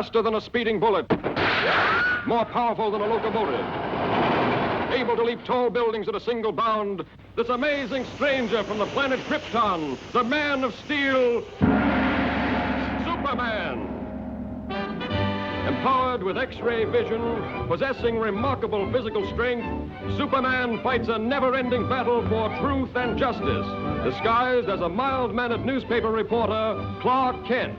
faster than a speeding bullet, more powerful than a locomotive, able to leap tall buildings at a single bound, this amazing stranger from the planet Krypton, the Man of Steel, Superman. Empowered with X-ray vision, possessing remarkable physical strength, Superman fights a never-ending battle for truth and justice, disguised as a mild-mannered newspaper reporter, Clark Kent.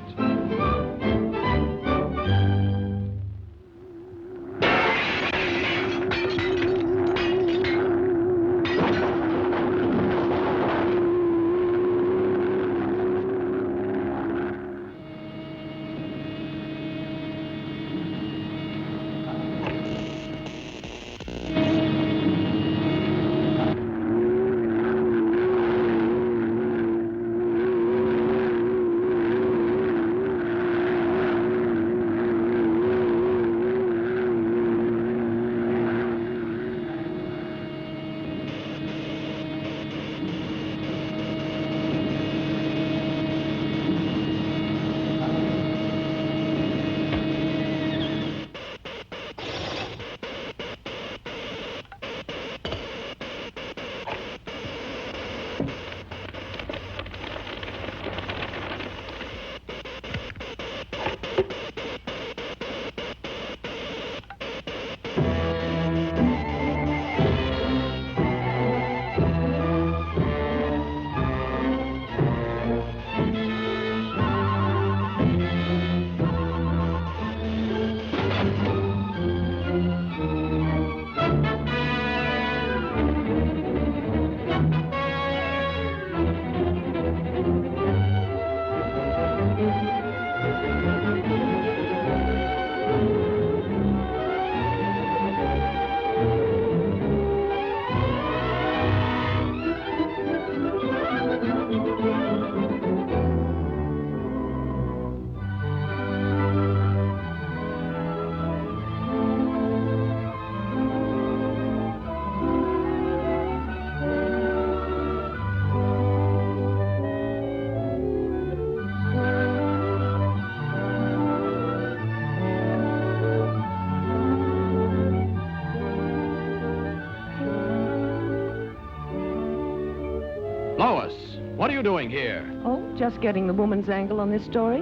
Lois, what are you doing here? Oh, just getting the woman's angle on this story.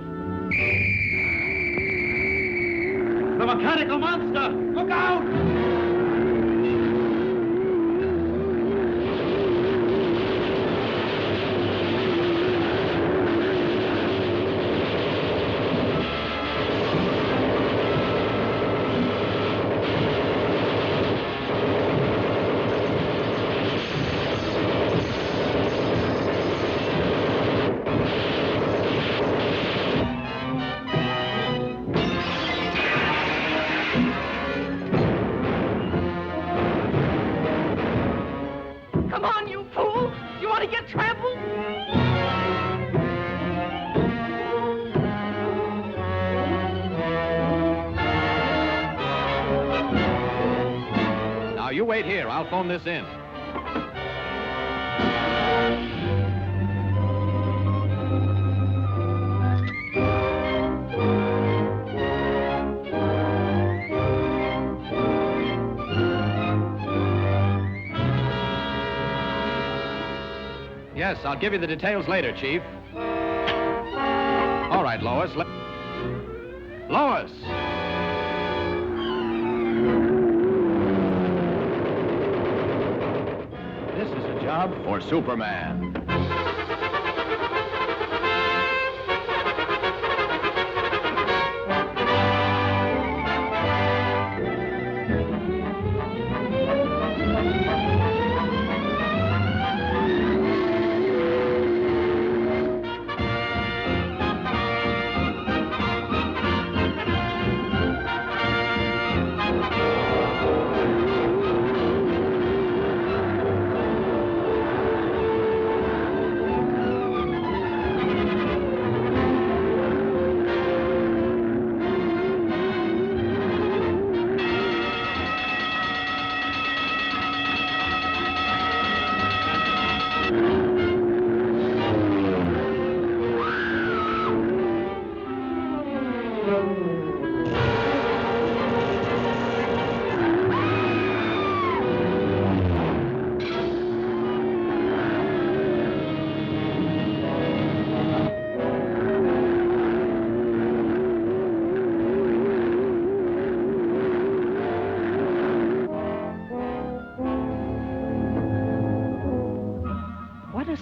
The mechanical monster! Look out! Now, you wait here. I'll phone this in. Yes, I'll give you the details later, Chief. All right, Lois. Lois! This is a job for Superman.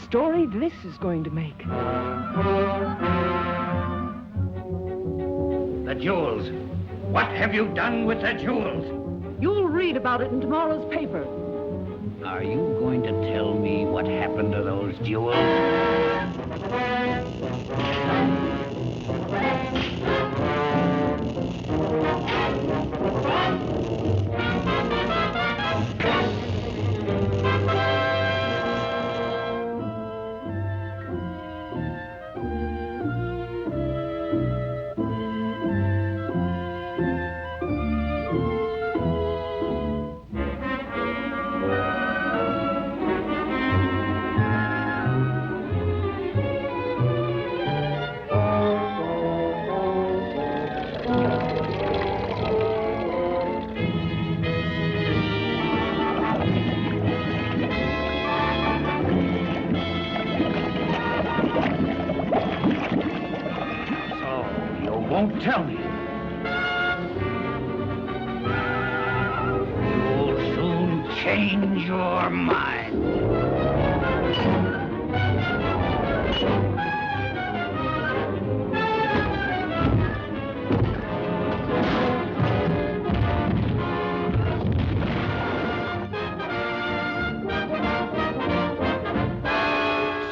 story this is going to make. The jewels. What have you done with the jewels? You'll read about it in tomorrow's paper. Are you going to tell me what happened to those jewels? Won't tell me. You'll soon change your mind.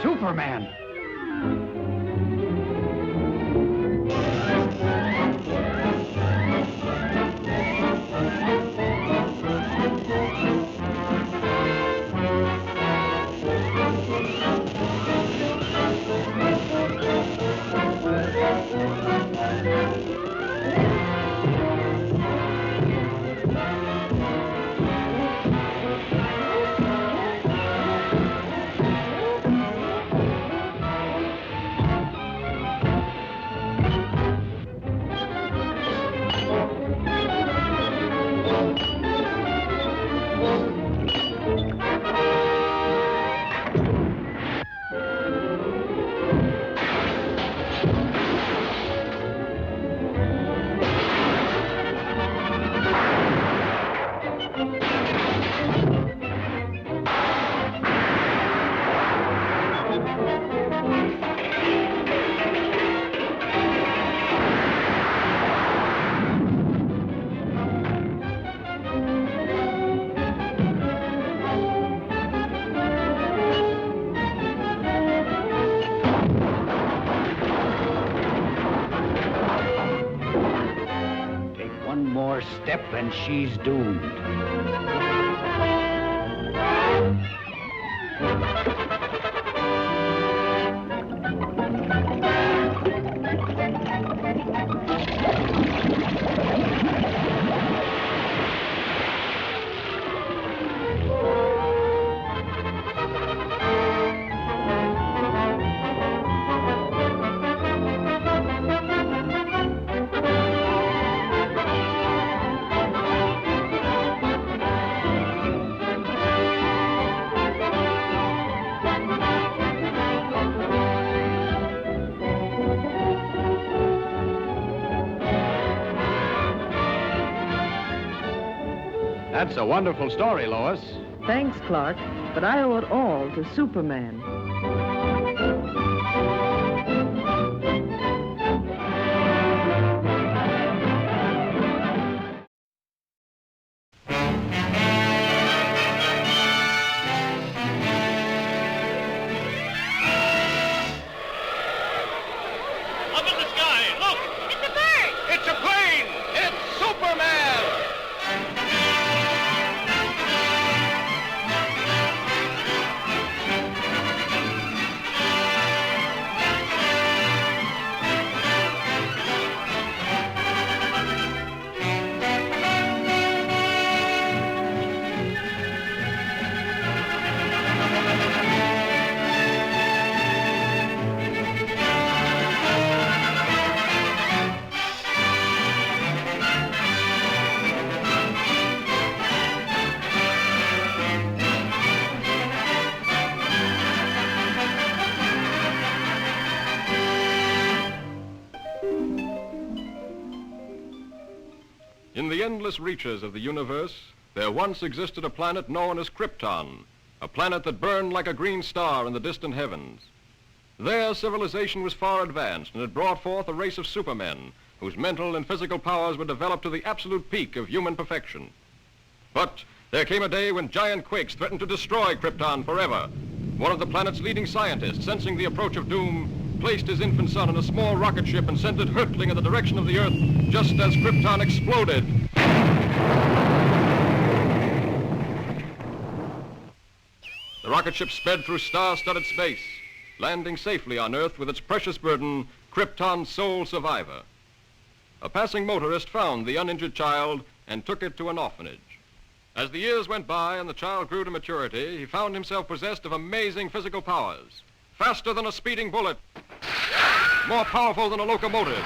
Superman! Step and she's doomed. That's a wonderful story, Lois. Thanks, Clark, but I owe it all to Superman. Up in the sky, look! It's a bird! It's a plane! It's Superman! In the endless reaches of the universe, there once existed a planet known as Krypton, a planet that burned like a green star in the distant heavens. There, civilization was far advanced and had brought forth a race of supermen whose mental and physical powers were developed to the absolute peak of human perfection. But there came a day when giant quakes threatened to destroy Krypton forever. One of the planet's leading scientists, sensing the approach of doom, placed his infant son in a small rocket ship and sent it hurtling in the direction of the Earth just as Krypton exploded. The rocket ship sped through star-studded space, landing safely on Earth with its precious burden, Krypton's sole survivor. A passing motorist found the uninjured child and took it to an orphanage. As the years went by and the child grew to maturity, he found himself possessed of amazing physical powers. Faster than a speeding bullet, more powerful than a locomotive,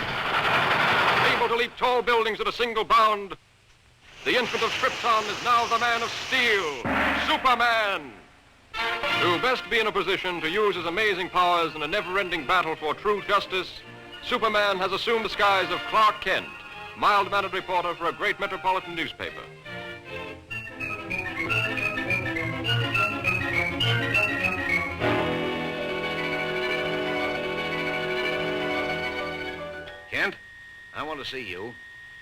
able to leap tall buildings at a single bound. The infant of Krypton is now the man of steel, Superman. To best be in a position to use his amazing powers in a never-ending battle for true justice, Superman has assumed the skies of Clark Kent, mild-mannered reporter for a great metropolitan newspaper. Kent, I want to see you.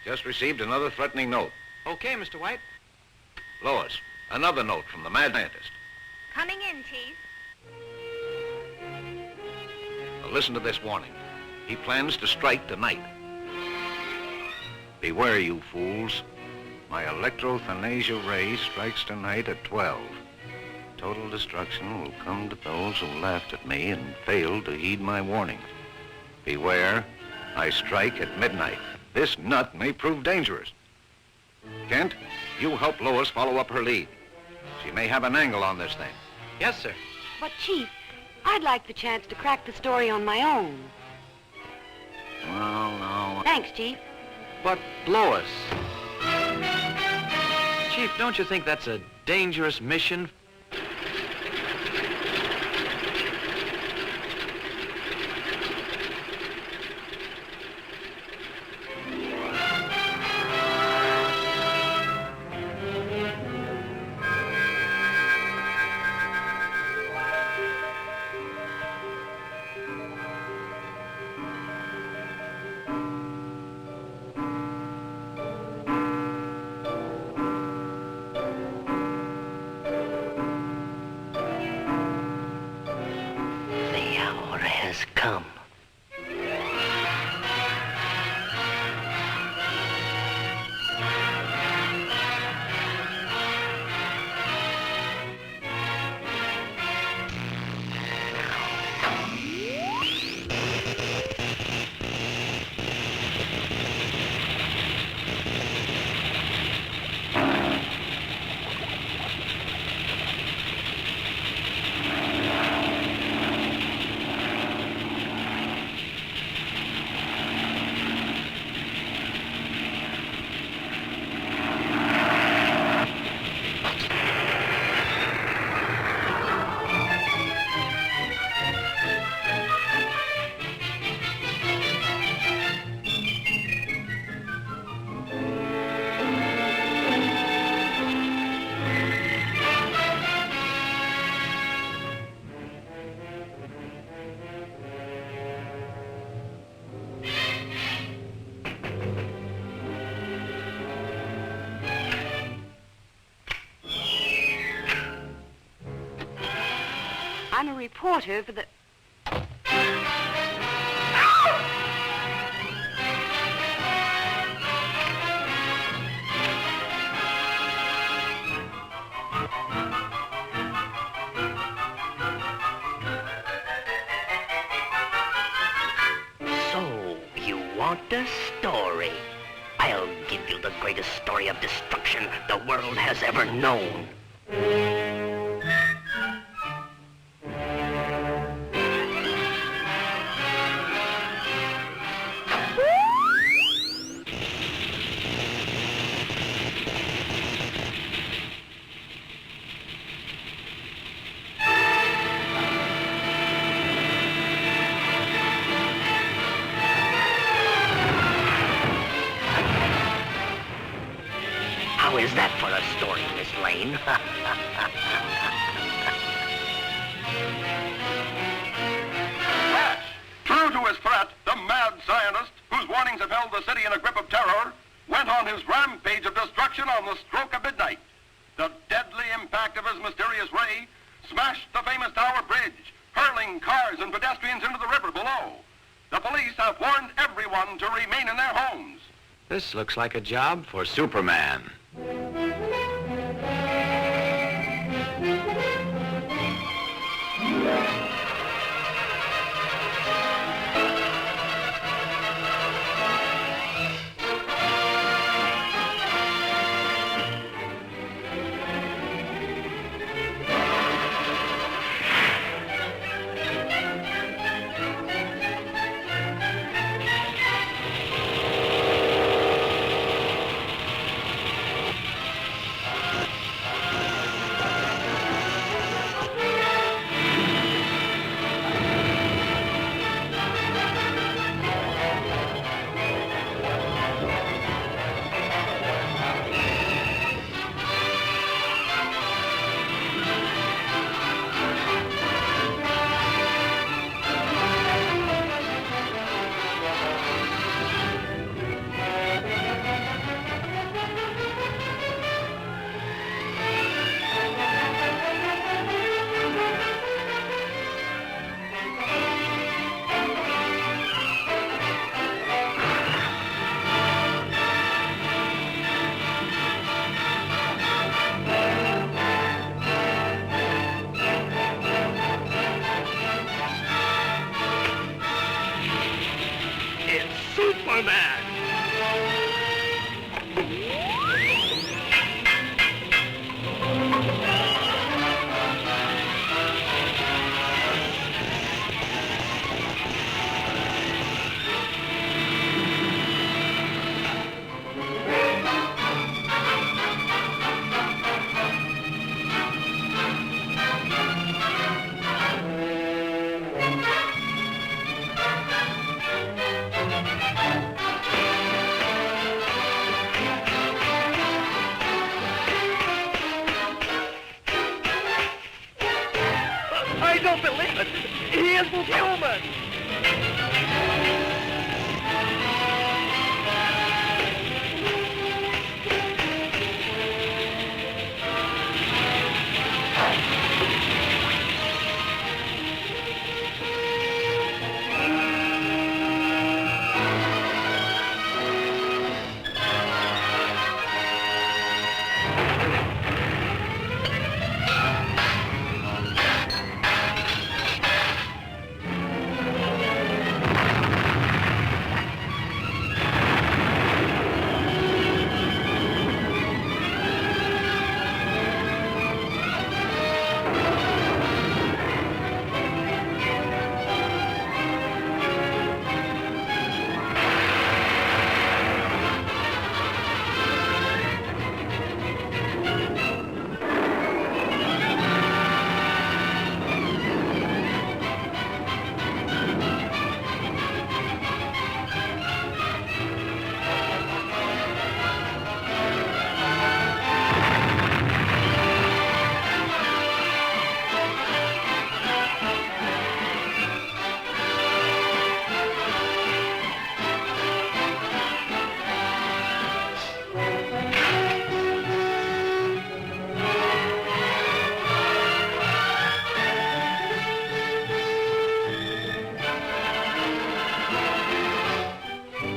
Just received another threatening note. Okay, Mr. White. Lois, another note from the mad scientist. Coming in, Chief. Now listen to this warning. He plans to strike tonight. Beware, you fools. My electrothanasia ray strikes tonight at 12. Total destruction will come to those who laughed at me and failed to heed my warning. Beware, I strike at midnight. This nut may prove dangerous. Kent, you help Lois follow up her lead. She may have an angle on this thing. Yes, sir. But, Chief, I'd like the chance to crack the story on my own. Well, no. Thanks, Chief. But, Lois... Chief, don't you think that's a dangerous mission? Come. I'm a reporter for the... So, you want a story? I'll give you the greatest story of destruction the world has ever known. How is that for a story, Miss Lane? on his rampage of destruction on the stroke of midnight. The deadly impact of his mysterious ray smashed the famous Tower Bridge, hurling cars and pedestrians into the river below. The police have warned everyone to remain in their homes. This looks like a job for Superman.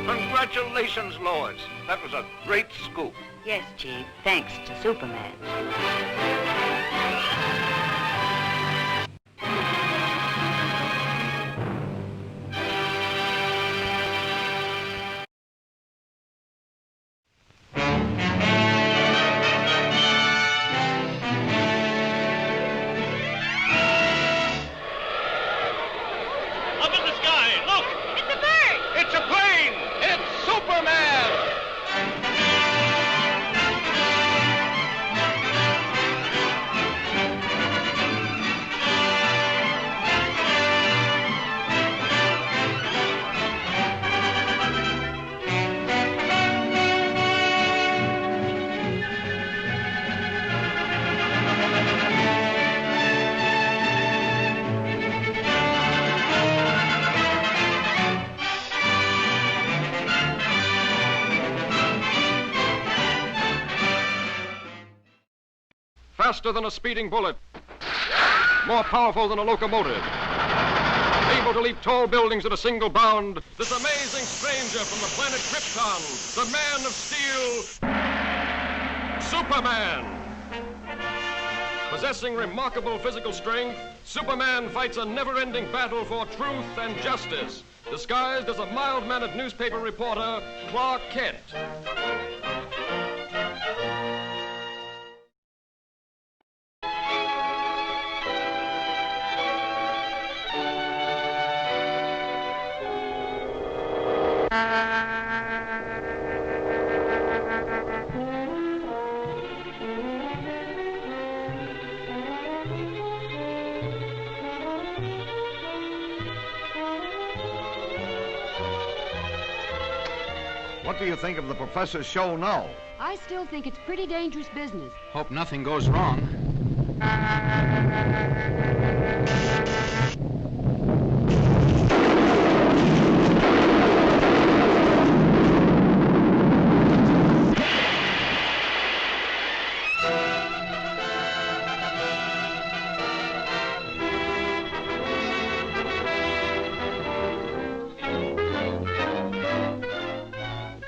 Congratulations, Lois. That was a great scoop. Yes, Chief, thanks to Superman. Up in the sky, look! It's a bird! It's a plane! It's Superman! faster than a speeding bullet, more powerful than a locomotive, able to leap tall buildings at a single bound, this amazing stranger from the planet Krypton, the Man of Steel, Superman. Possessing remarkable physical strength, Superman fights a never-ending battle for truth and justice, disguised as a mild-mannered newspaper reporter, Clark Kent. What do you think of the professor's show now? I still think it's pretty dangerous business. Hope nothing goes wrong.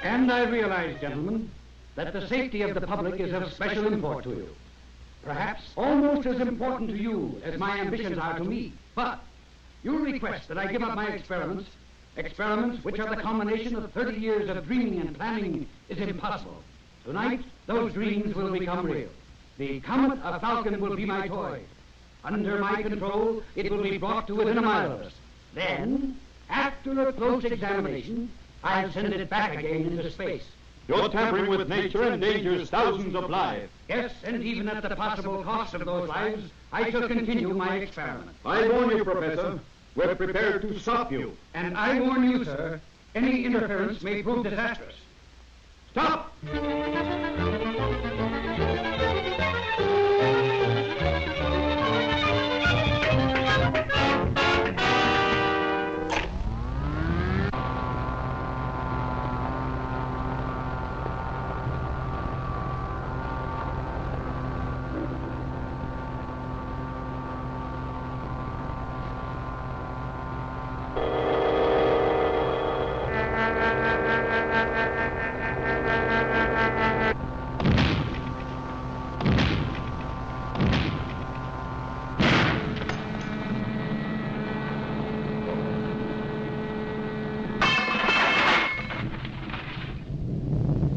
And I realize, gentlemen, that the safety of the public is of special import to you. Perhaps almost as important to you as my ambitions are to me. But you request that I give up my experiments which are the combination of 30 years of dreaming and planning is impossible. Tonight, those dreams will become real. The comet of Falcon will be my toy. Under my control, it will be brought to within a mile of us. Then, after a close examination, I'll send it back again into space. You're tampering with nature and endangers thousands of lives. Yes, and even at the possible cost of those lives, I shall continue my experiment. I warn you, Professor, we're prepared to stop you. And I warn you, sir, any interference may prove disastrous. Stop!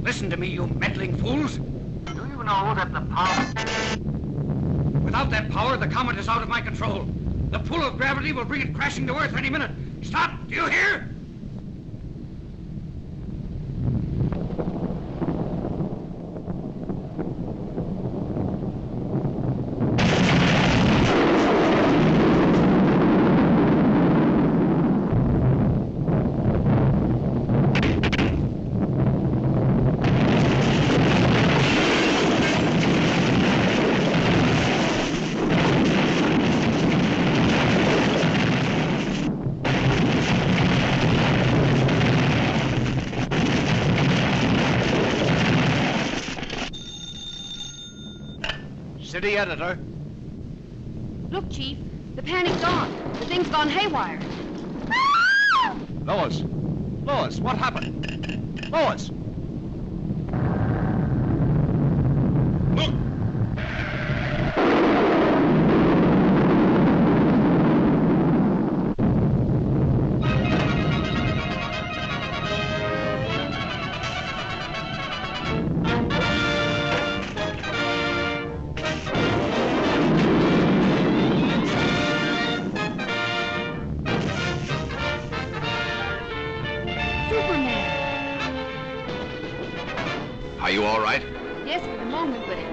Listen to me, you meddling fools. Do you know that the power... Without that power, the comet is out of my control. The pull of gravity will bring it crashing to Earth any minute. Stop! Do you hear? City editor. Look, Chief, the panic's on. The thing's gone haywire. Lois! Lois, what happened? Lois! Look! Are you all right? Yes, for the moment, but it...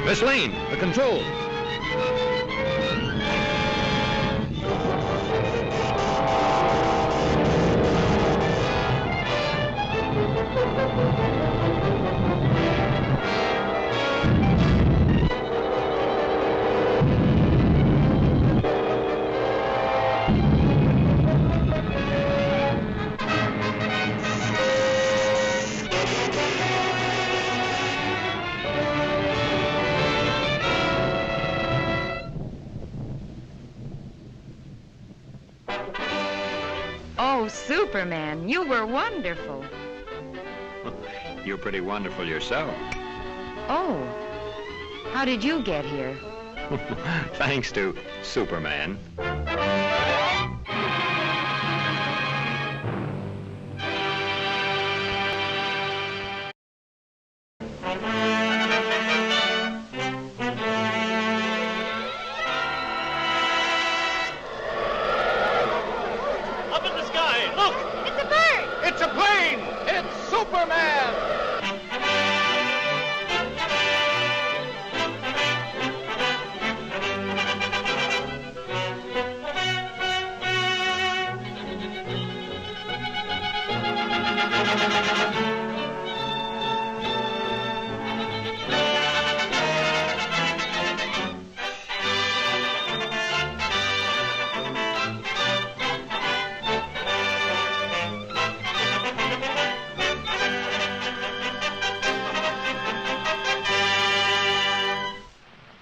Miss Lane, the controls. Oh, Superman, you were wonderful. You're pretty wonderful yourself. Oh, how did you get here? Thanks to Superman. Up in the sky, look! It's a bird! It's a plane! It's Superman!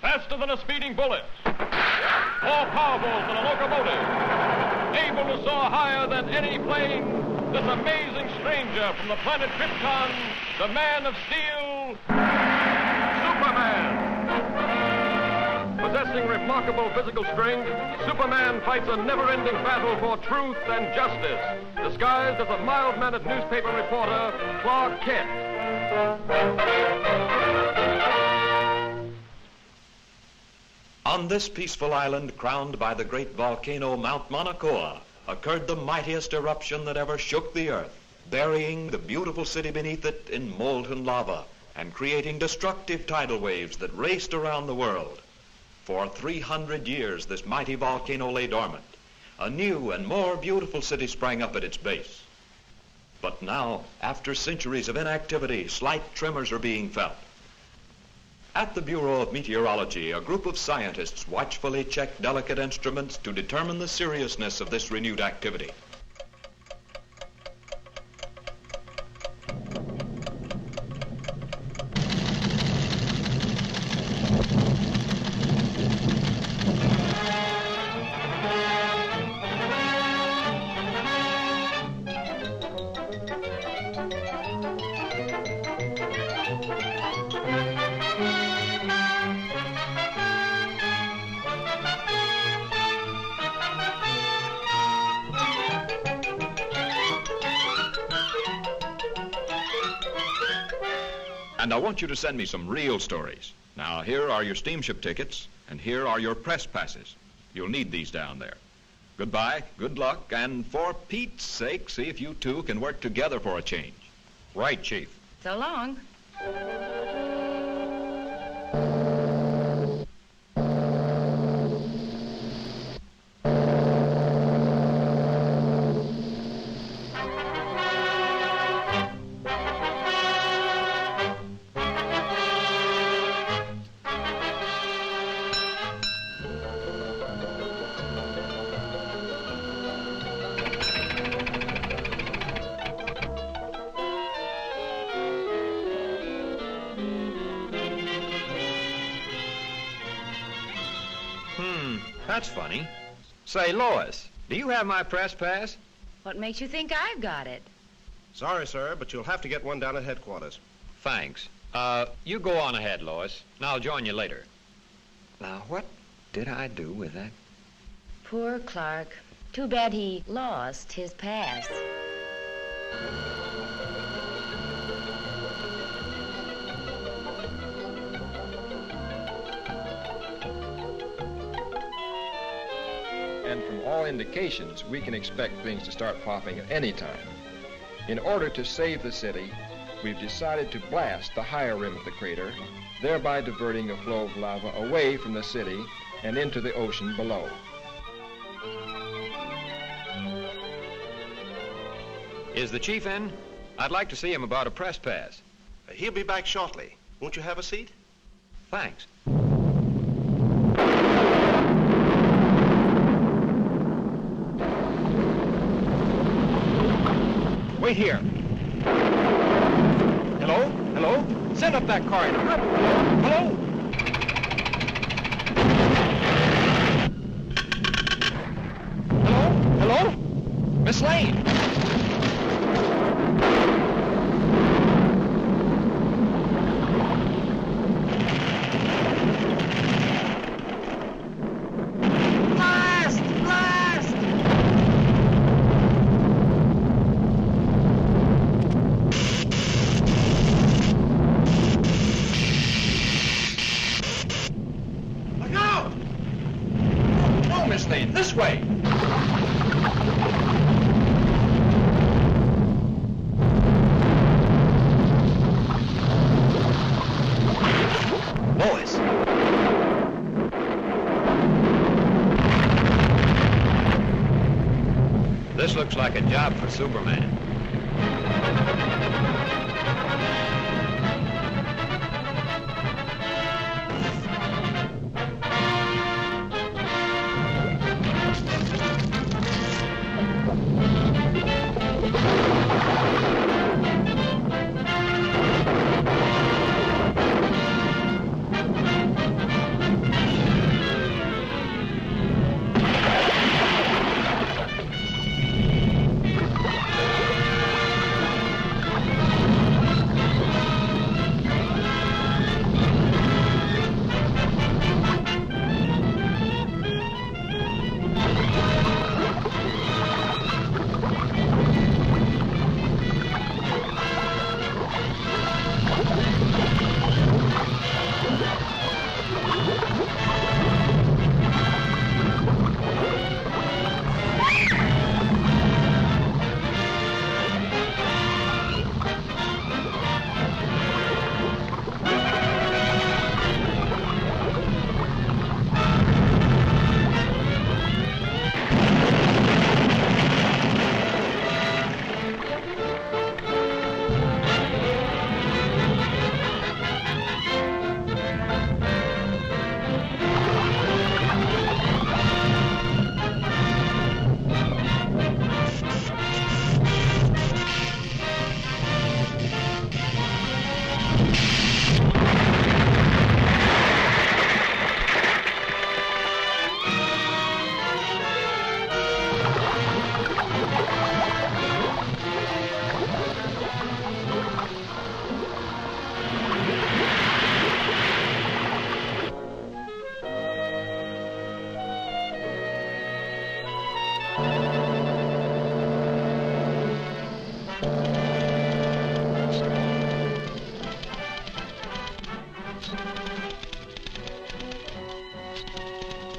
Faster than a speeding bullet. More powerful than a locomotive. Able to soar higher than any plane. This amazing stranger from the planet Krypton, the Man of Steel, Superman. Possessing remarkable physical strength, Superman fights a never-ending battle for truth and justice, disguised as a mild-mannered newspaper reporter, Clark Kent. On this peaceful island crowned by the great volcano Mount Mauna Kea occurred the mightiest eruption that ever shook the earth, burying the beautiful city beneath it in molten lava and creating destructive tidal waves that raced around the world. For 300 years, this mighty volcano lay dormant. A new and more beautiful city sprang up at its base. But now, after centuries of inactivity, slight tremors are being felt. At the Bureau of Meteorology, a group of scientists watchfully check delicate instruments to determine the seriousness of this renewed activity. And I want you to send me some real stories. Now, here are your steamship tickets, and here are your press passes. You'll need these down there. Goodbye, good luck, and for Pete's sake, see if you two can work together for a change. Right, Chief. So long. That's funny. Say, Lois, do you have my press pass? What makes you think I've got it? Sorry, sir, but you'll have to get one down at headquarters. Thanks. You go on ahead, Lois, and I'll join you later. Now, what did I do with that? Poor Clark. Too bad he lost his pass. And from all indications, we can expect things to start popping at any time. In order to save the city, we've decided to blast the higher rim of the crater thereby diverting a flow of lava away from the city and into the ocean below. Is the chief in? I'd like to see him about a press pass. He'll be back shortly. Won't you have a seat? Thanks. Wait here. Hello? Hello? Send up that car. Hello? Hello? Hello? Miss Lane. This way! Lois! This looks like a job for Superman.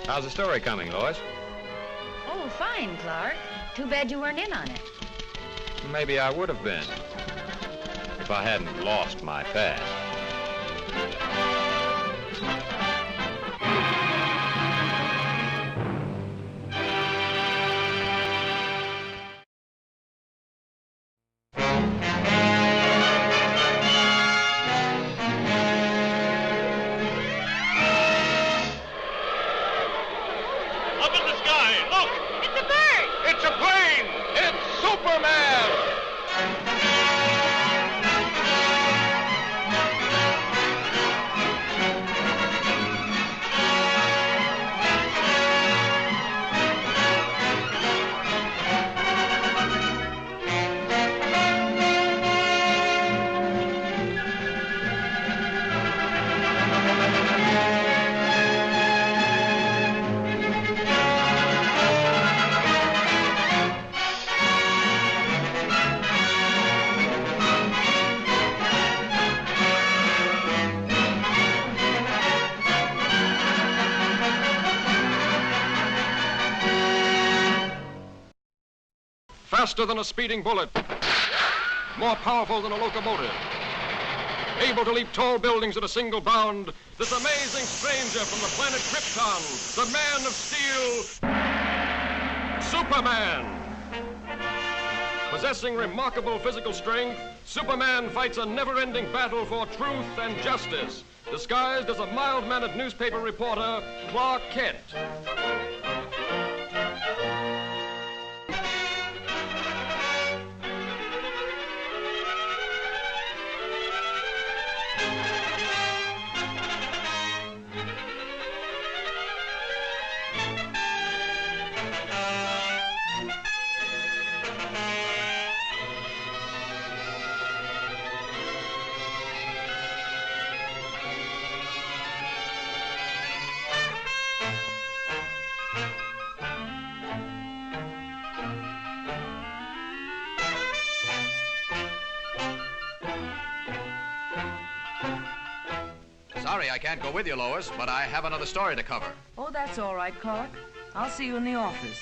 How's the story coming, Lois? Oh, fine, Clark. Too bad you weren't in on it. Maybe I would have been if I hadn't lost my past. Faster than a speeding bullet, more powerful than a locomotive, able to leap tall buildings at a single bound, this amazing stranger from the planet Krypton, the Man of Steel, Superman. Possessing remarkable physical strength, Superman fights a never-ending battle for truth and justice, disguised as a mild-mannered newspaper reporter, Clark Kent. Sorry I can't go with you, Lois, but I have another story to cover. Oh, that's all right, Clark. I'll see you in the office.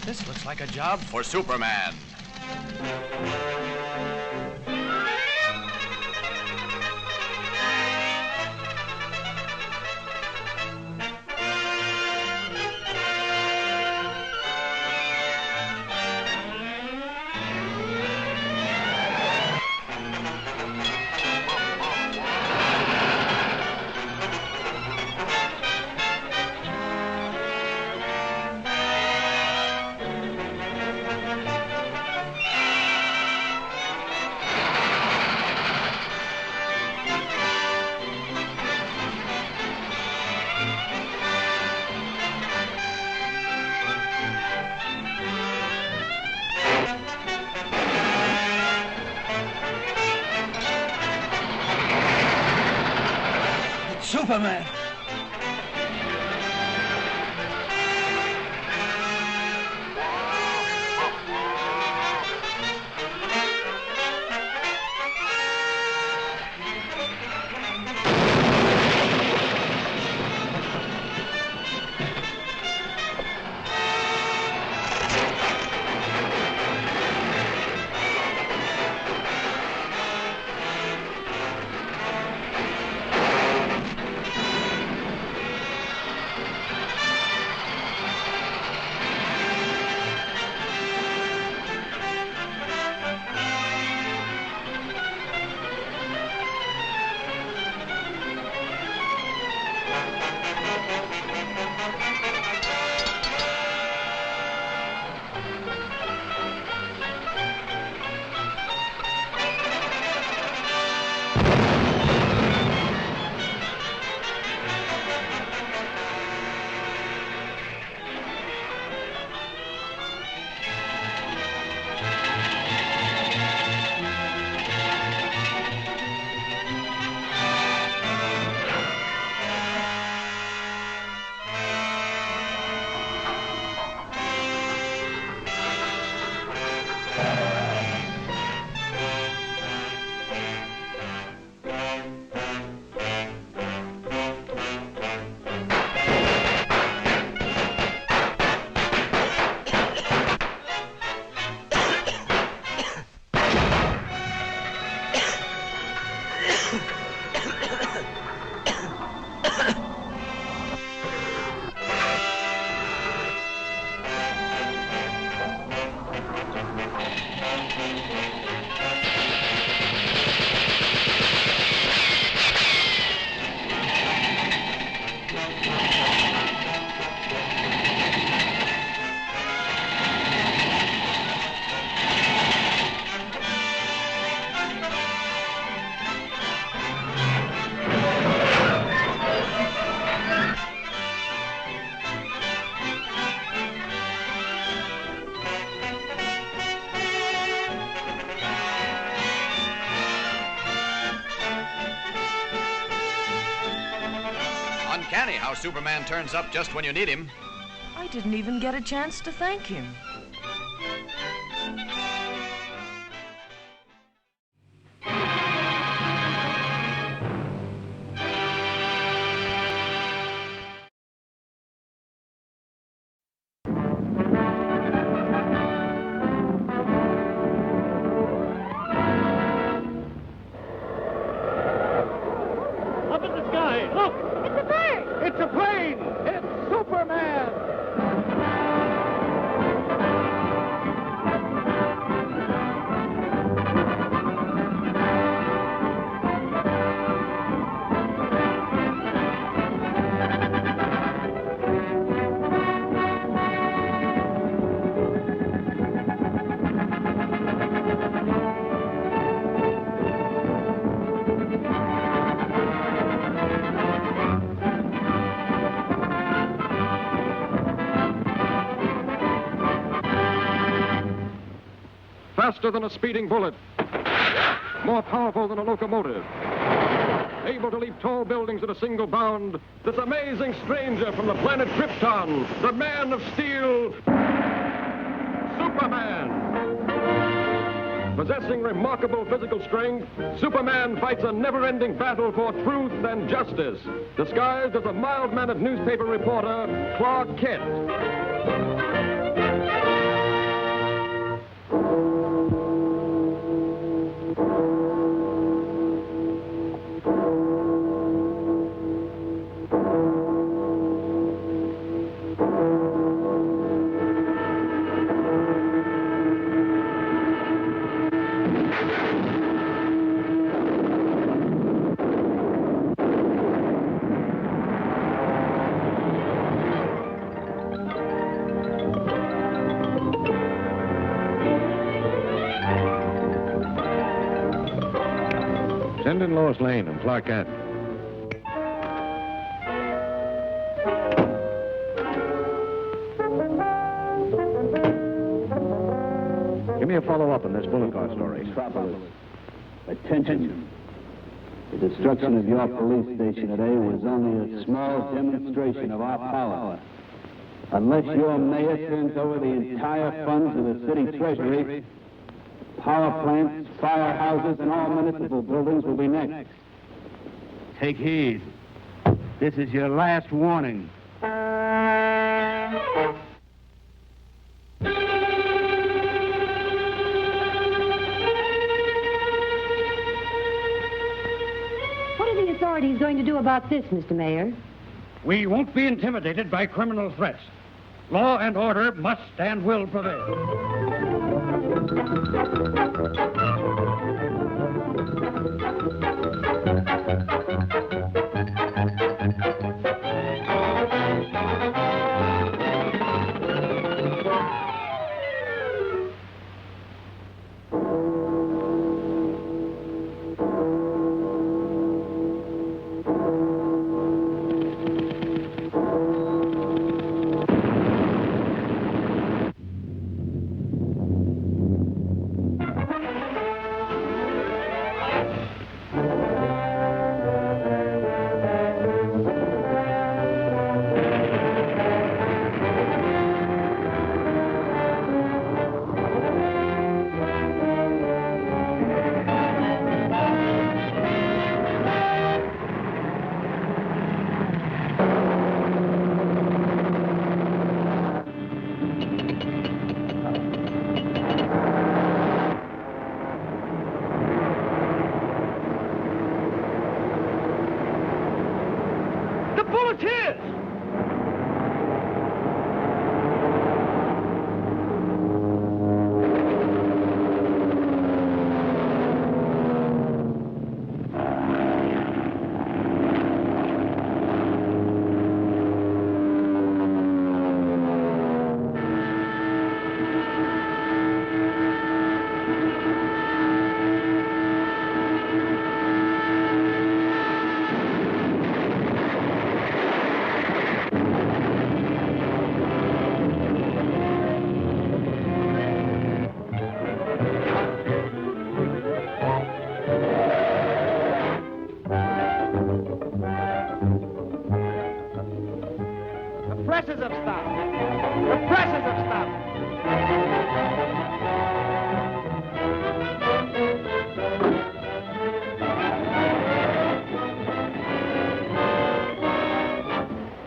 This looks like a job for Superman. Superman! Uncanny how Superman turns up just when you need him. I didn't even get a chance to thank him. Up in the sky, look! It's a bird! It's a plane! It's Superman! Faster than a speeding bullet, more powerful than a locomotive, able to leap tall buildings at a single bound, this amazing stranger from the planet Krypton, the Man of Steel, Superman. Possessing remarkable physical strength, Superman fights a never-ending battle for truth and justice, disguised as a mild-mannered newspaper reporter, Clark Kent. Send in Lois Lane and Clark Kent. Give me a follow-up on this bullet car story. Attention. The destruction of your police station today was only a small demonstration of our power. Unless your mayor turns over the entire funds of the city treasury, power plants, firehouses, and all municipal buildings will be next. Take heed. This is your last warning. What are the authorities going to do about this, Mr. Mayor? We won't be intimidated by criminal threats. Law and order must and will prevail.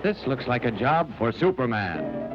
this looks like a job for Superman.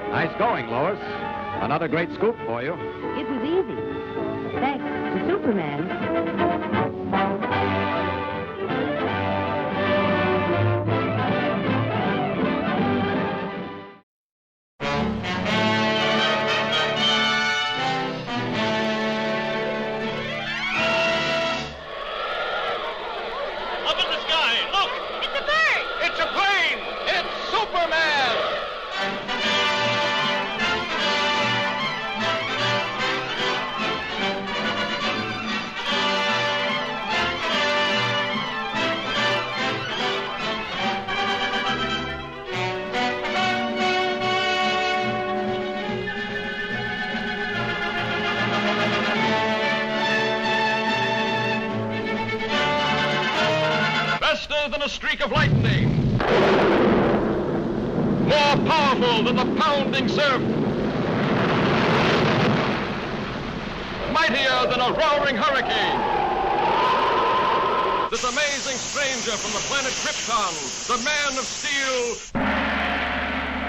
Nice going, Lois. Another great scoop for you. It was easy. Thanks to Superman. Up in the sky, look! It's a bird! It's a plane! It's Superman! Faster than a streak of lightning. More powerful than the pounding surf. Mightier than a roaring hurricane. This amazing stranger from the planet Krypton, the Man of Steel,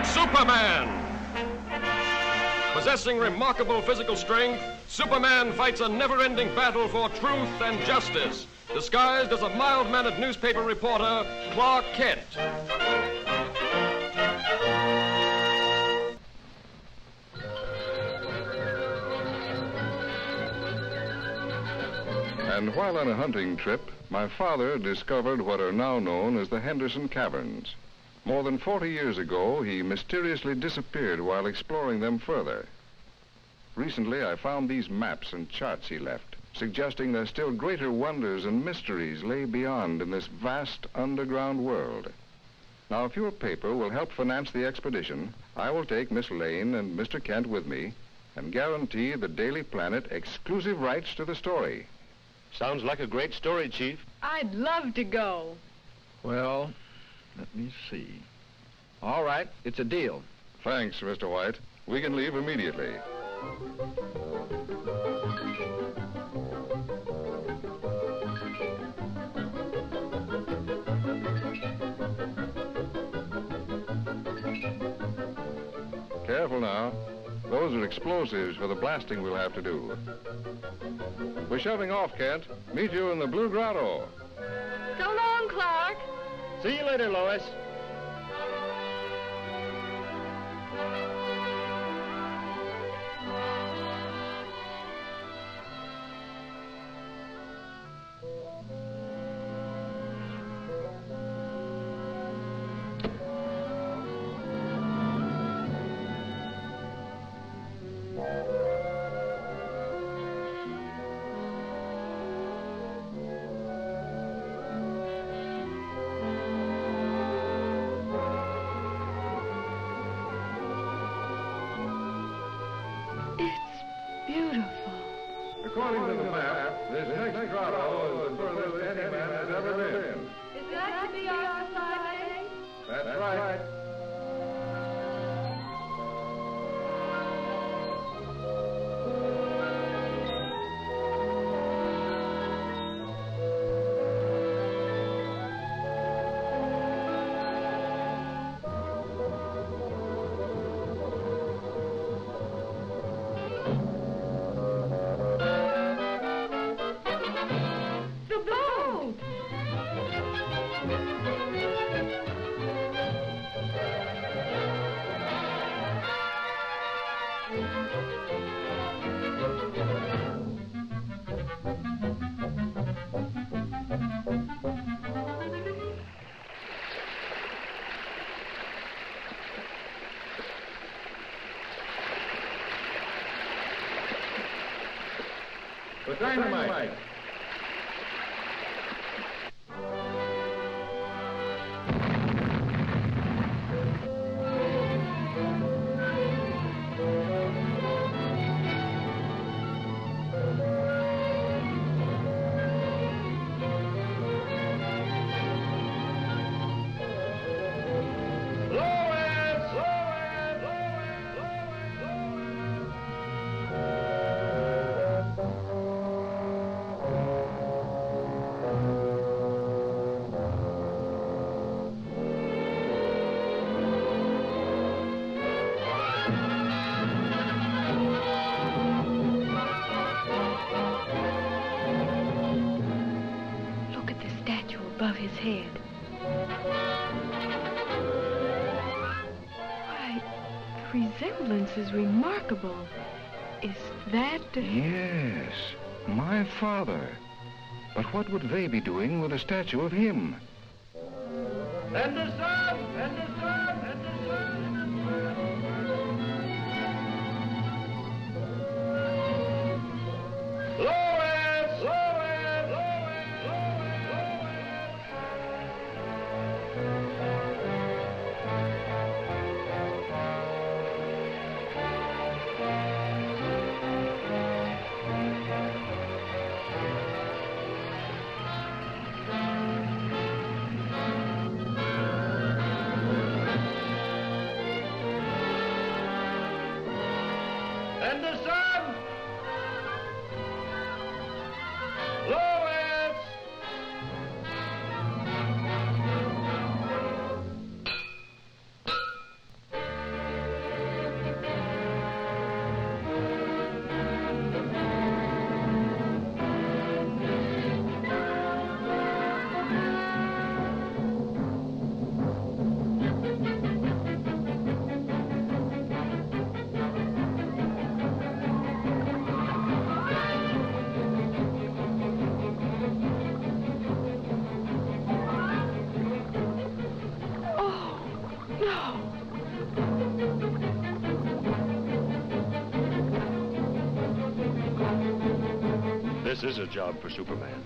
Superman. Possessing remarkable physical strength, Superman fights a never-ending battle for truth and justice, disguised as a mild-mannered newspaper reporter, Clark Kent. And while on a hunting trip, my father discovered what are now known as the Henderson Caverns. More than 40 years ago, he mysteriously disappeared while exploring them further. Recently, I found these maps and charts he left, suggesting that still greater wonders and mysteries lay beyond in this vast underground world. Now, if your paper will help finance the expedition, I will take Miss Lane and Mr. Kent with me and guarantee the Daily Planet exclusive rights to the story. Sounds like a great story, Chief. I'd love to go. Well, Let me see. All right, it's a deal. Thanks, Mr. White. We can leave immediately. Careful now. Those are explosives for the blasting we'll have to do. We're shoving off, Kent. Meet you in the Blue Grotto. So long, Clark. See you later, Lois. According to the map, this next grotto is the furthest any man has ever been. Is that to be our society? That's right. The dynamite. Above his head. Why, the resemblance is remarkable. Is that... Yes, my father. But what would they be doing with a statue of him? And the sun! And the sun! And the sun! Lois! Lois! And the sun! Lois! This is a job for Superman.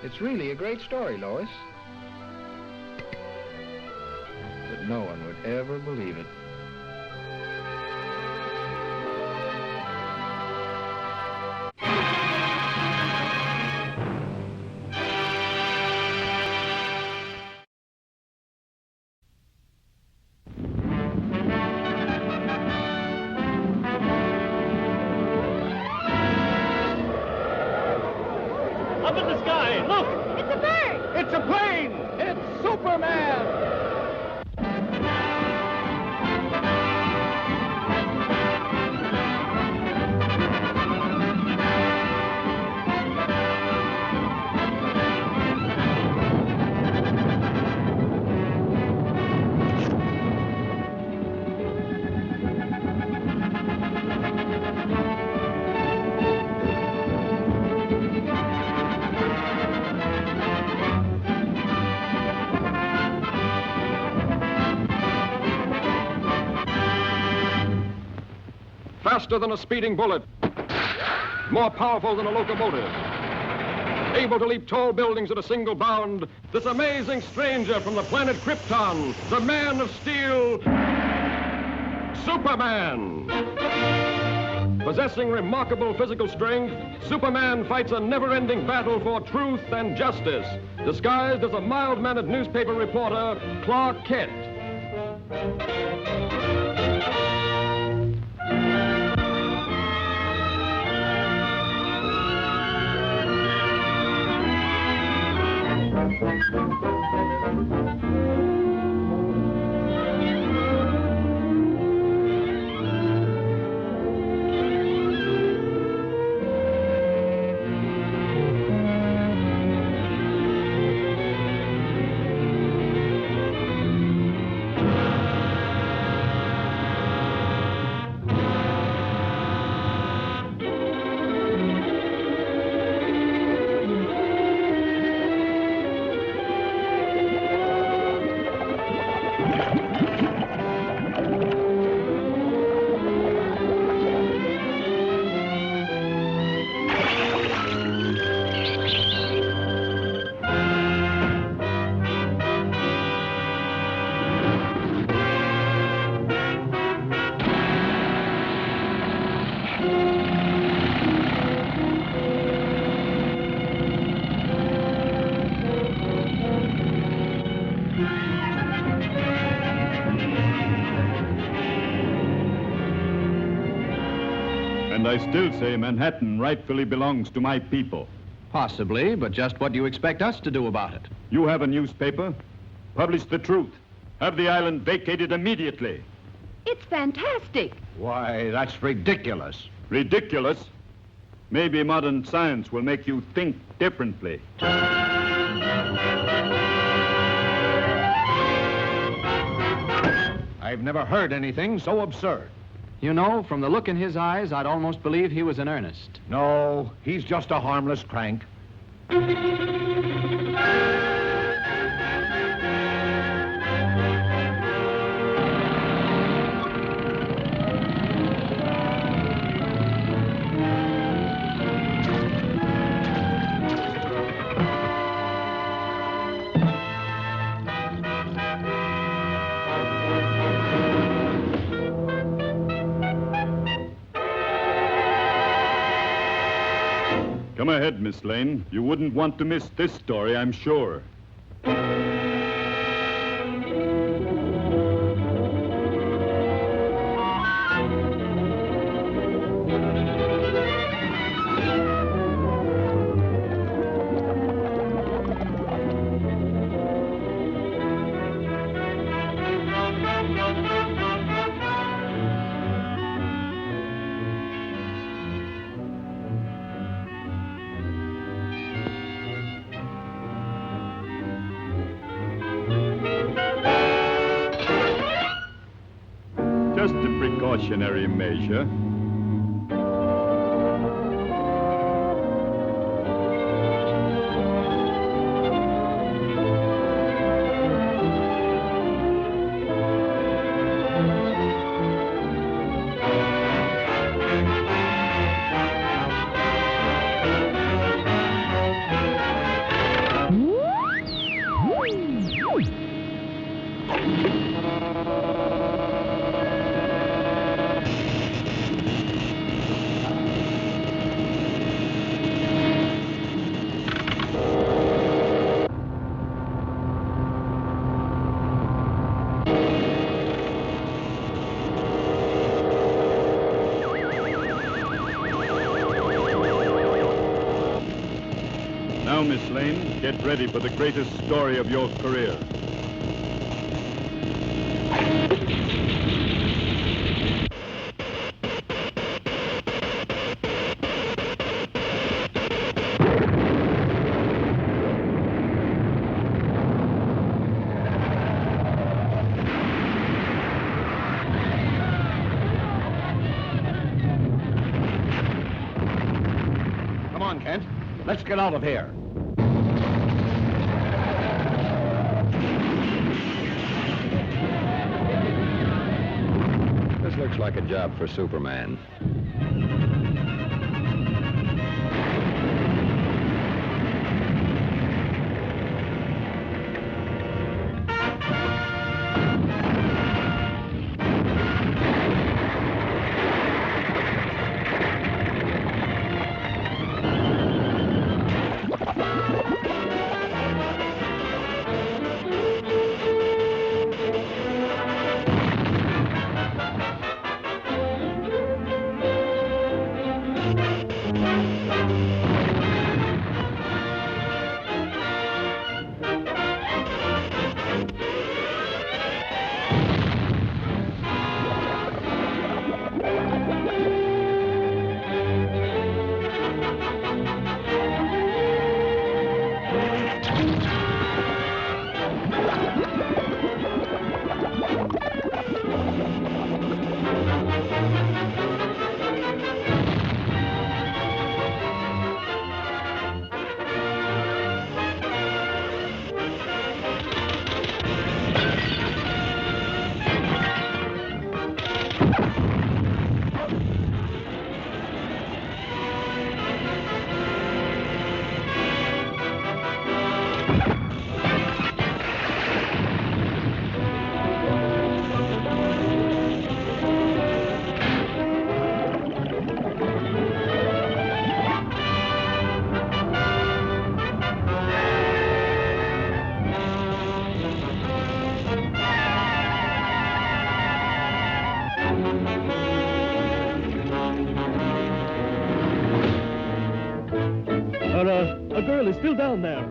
It's really a great story, Lois. But no one would ever believe it. Up in the sky, look! It's a bird! It's a plane! It's Superman! Faster than a speeding bullet, more powerful than a locomotive, able to leap tall buildings at a single bound, this amazing stranger from the planet Krypton, the Man of Steel, Superman. Possessing remarkable physical strength, Superman fights a never-ending battle for truth and justice, disguised as a mild-mannered newspaper reporter, Clark Kent. And I still say Manhattan rightfully belongs to my people. Possibly, but just what do you expect us to do about it? You have a newspaper. Publish the truth. Have the island vacated immediately. It's fantastic. Why, that's ridiculous. Ridiculous? Maybe modern science will make you think differently. I've never heard anything so absurd. You know, from the look in his eyes, I'd almost believe he was in earnest. No, he's just a harmless crank. Come ahead, Miss Lane. You wouldn't want to miss this story, I'm sure. just a precautionary measure. Now, Miss Lane, get ready for the greatest story of your career. Come on, Kent. Let's get out of here. This looks like a job for Superman. A girl is still down there.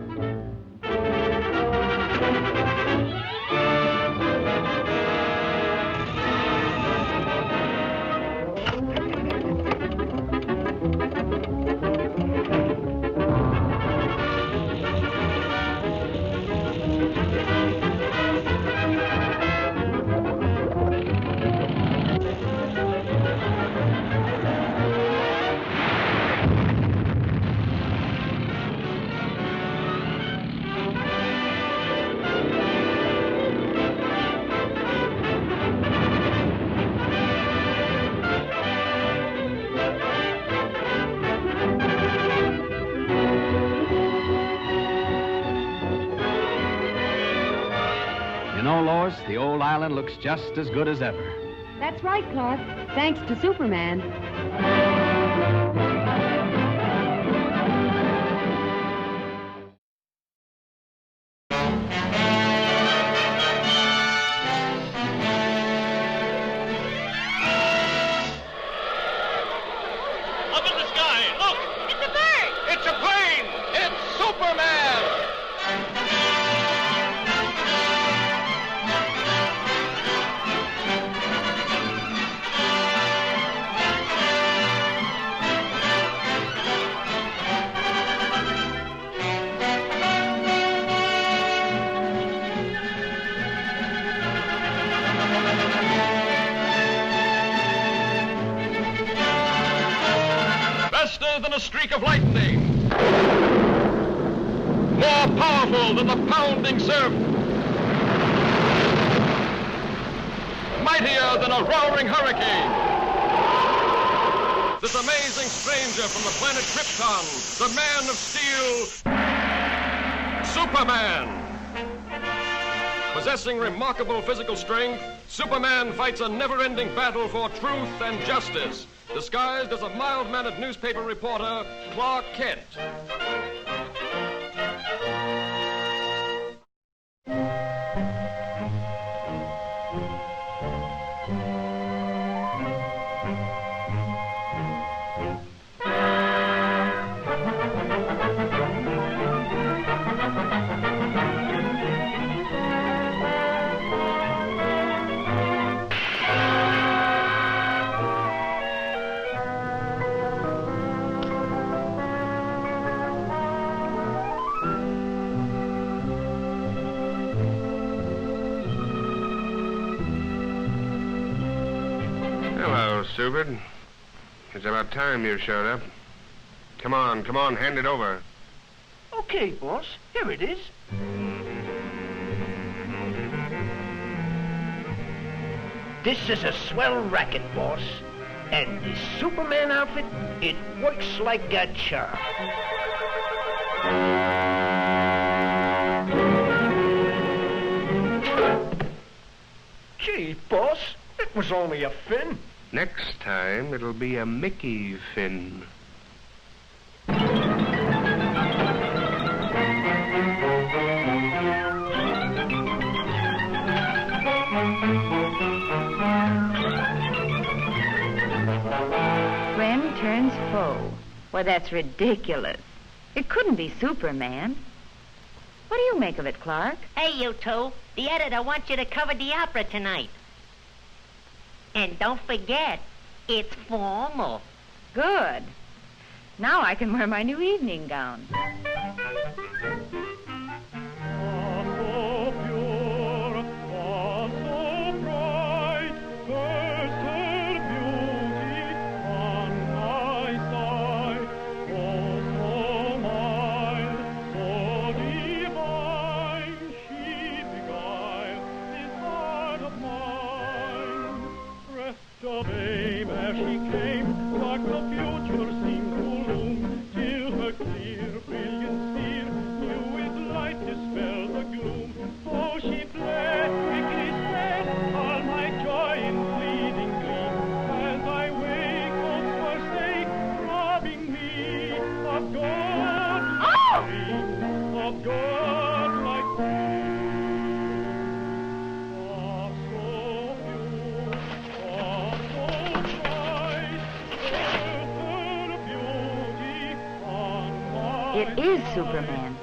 You know, Lois, the old island looks just as good as ever. That's right, Clark. Thanks to Superman. Up in the sky, look! It's a bird! It's a plane! It's Superman! streak of lightning. More powerful than the pounding surf. Mightier than a roaring hurricane. This amazing stranger from the planet Krypton, the Man of Steel, Superman. Possessing remarkable physical strength, Superman fights a never-ending battle for truth and justice, disguised as a mild-mannered newspaper reporter, Clark Kent. Stupid. It's about time you showed up. Come on, hand it over. Okay, boss. Here it is. This is a swell racket, boss. And this Superman outfit, it works like a charm. Gee, boss, it was only a fin. Next time, it'll be a Mickey fin. Friend turns foe. Well, that's ridiculous. It couldn't be Superman. What do you make of it, Clark? Hey, you two. The editor wants you to cover the opera tonight. And don't forget, it's formal. Good. Now I can wear my new evening gown. It is Superman.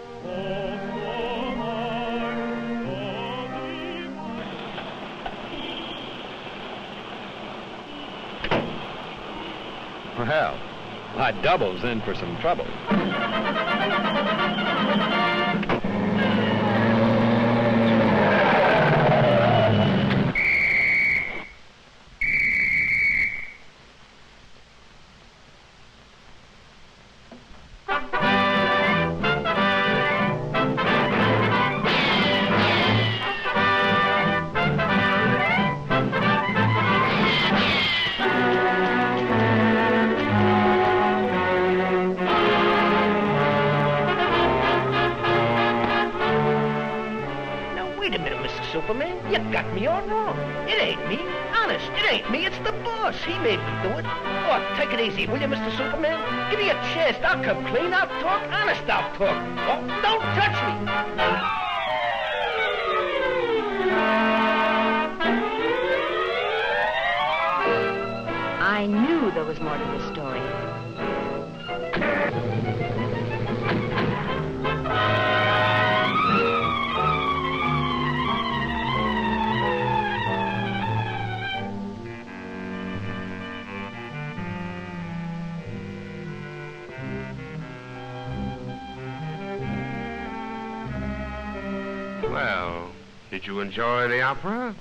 Well, my double's in for some trouble. Superman, you got me all wrong. It ain't me. Honest, it ain't me. It's the boss. He made me do it. Oh, take it easy, will you, Mr. Superman? Give me a chance. I'll come clean. I'll talk. Honest, I'll talk. Oh, don't touch me. I knew there was more to the story. Well, did you enjoy the opera?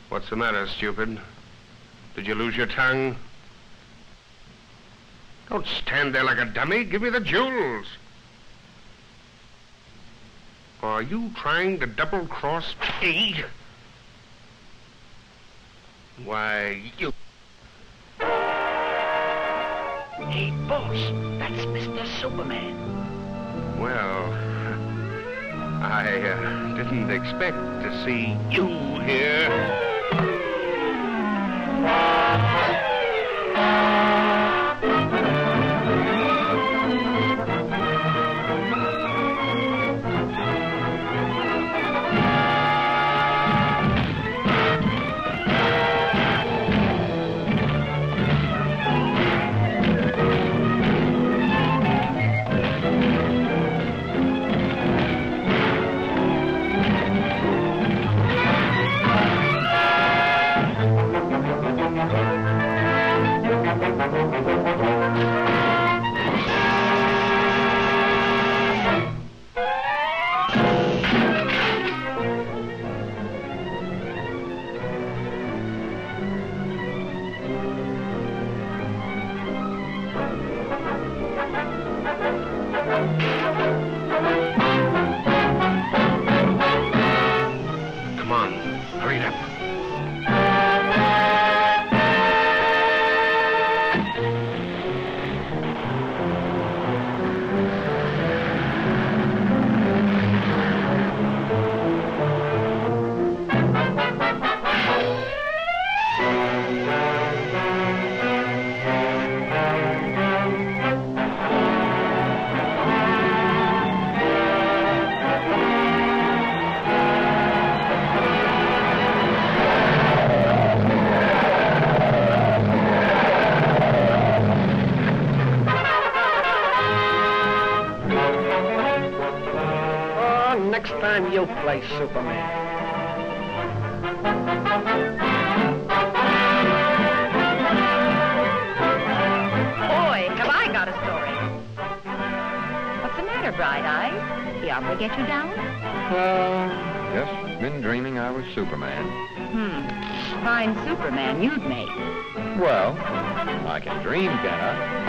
What's the matter, stupid? Did you lose your tongue? Don't stand there like a dummy. Give me the jewels. Are you trying to double-cross me? Why, you... Hey, boss, that's Mr. Superman. Well, I didn't expect to see you here. Next time you play Superman. Boy, have I got a story. What's the matter, Bright Eyes? The opera get you down? Just been dreaming I was Superman. Fine Superman you'd make. Well, I can dream, can I?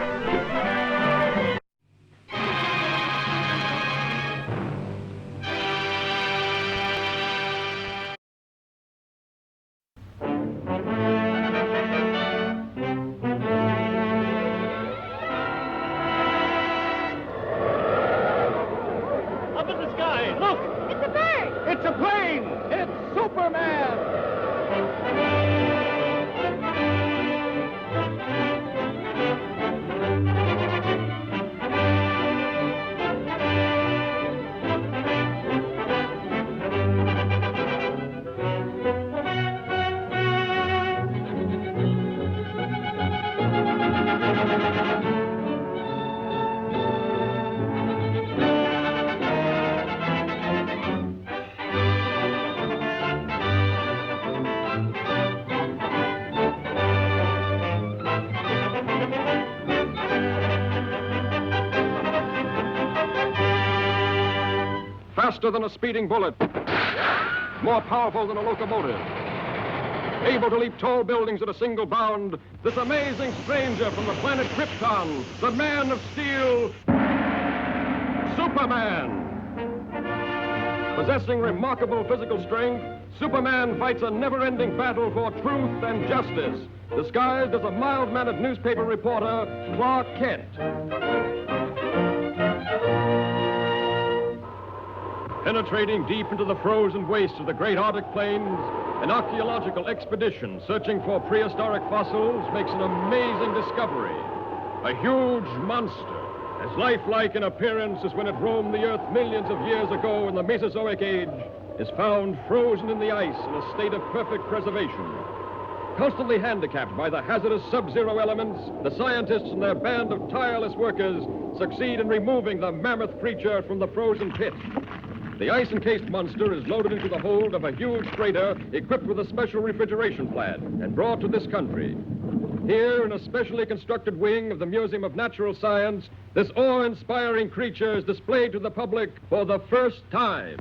Faster than a speeding bullet, more powerful than a locomotive, able to leap tall buildings at a single bound, this amazing stranger from the planet Krypton, the Man of Steel, Superman. Possessing remarkable physical strength, Superman fights a never-ending battle for truth and justice, disguised as a mild-mannered newspaper reporter, Clark Kent. Penetrating deep into the frozen wastes of the great Arctic plains, an archaeological expedition searching for prehistoric fossils makes an amazing discovery. A huge monster, as lifelike in appearance as when it roamed the Earth millions of years ago in the Mesozoic Age, is found frozen in the ice in a state of perfect preservation. Constantly handicapped by the hazardous sub-zero elements, the scientists and their band of tireless workers succeed in removing the mammoth creature from the frozen pit. The ice-encased monster is loaded into the hold of a huge freighter equipped with a special refrigeration plant and brought to this country. Here, in a specially constructed wing of the Museum of Natural Science, this awe-inspiring creature is displayed to the public for the first time.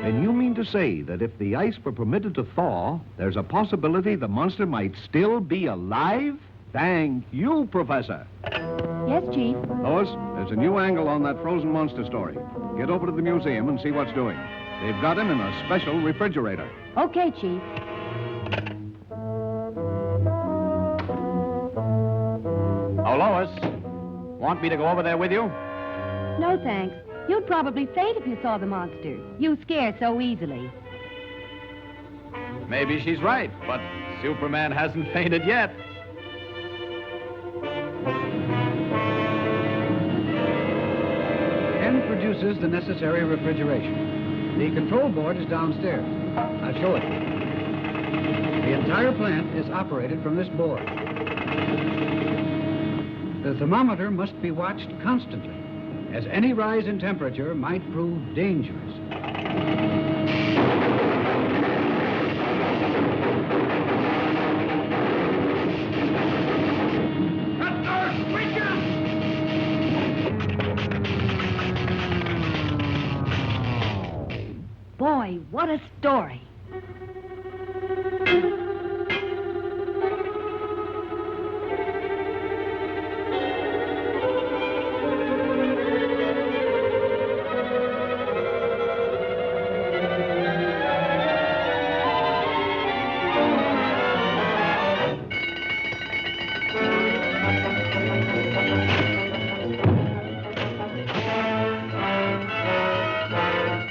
And you mean to say that if the ice were permitted to thaw, there's a possibility the monster might still be alive? Thank you, Professor. Yes, Chief. Lois, there's a new angle on that frozen monster story. Get over to the museum and see what's doing. They've got him in a special refrigerator. Okay, Chief. Oh, Lois, want me to go over there with you? No, thanks. You'd probably faint if you saw the monster. You scare so easily. Maybe she's right, but Superman hasn't fainted yet. Ken produces the necessary refrigeration. The control board is downstairs. I'll show it. The entire plant is operated from this board. The thermometer must be watched constantly, as any rise in temperature might prove dangerous. Boy, what a story.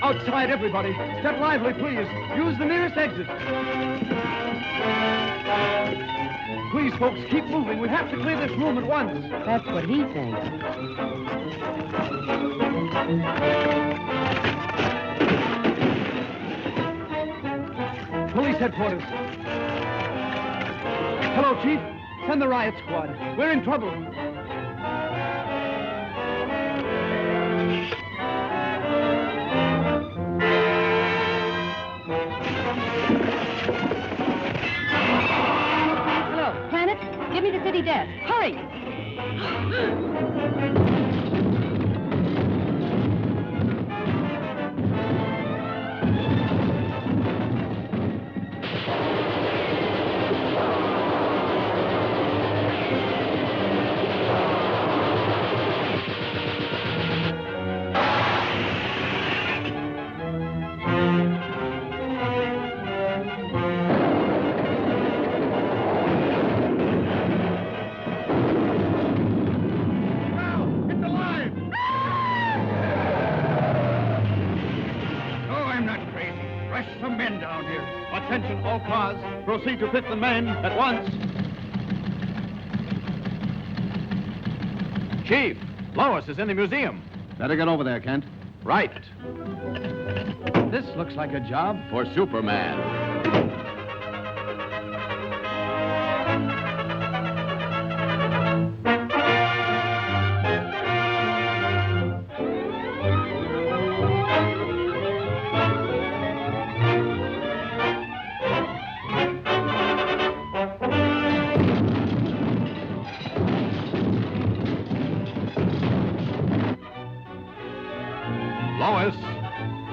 Outside, everybody. Step lively, please. Use the nearest exit. Please, folks, keep moving. We have to clear this room at once. That's what he thinks. Police headquarters. Hello, Chief. Send the riot squad. We're in trouble. Hello, Planet. Give me the city desk. Hurry! Attention, all cars. Proceed to 5th and Main at once. Chief, Lois is in the museum. Better get over there, Kent. Right. This looks like a job for Superman. Lois.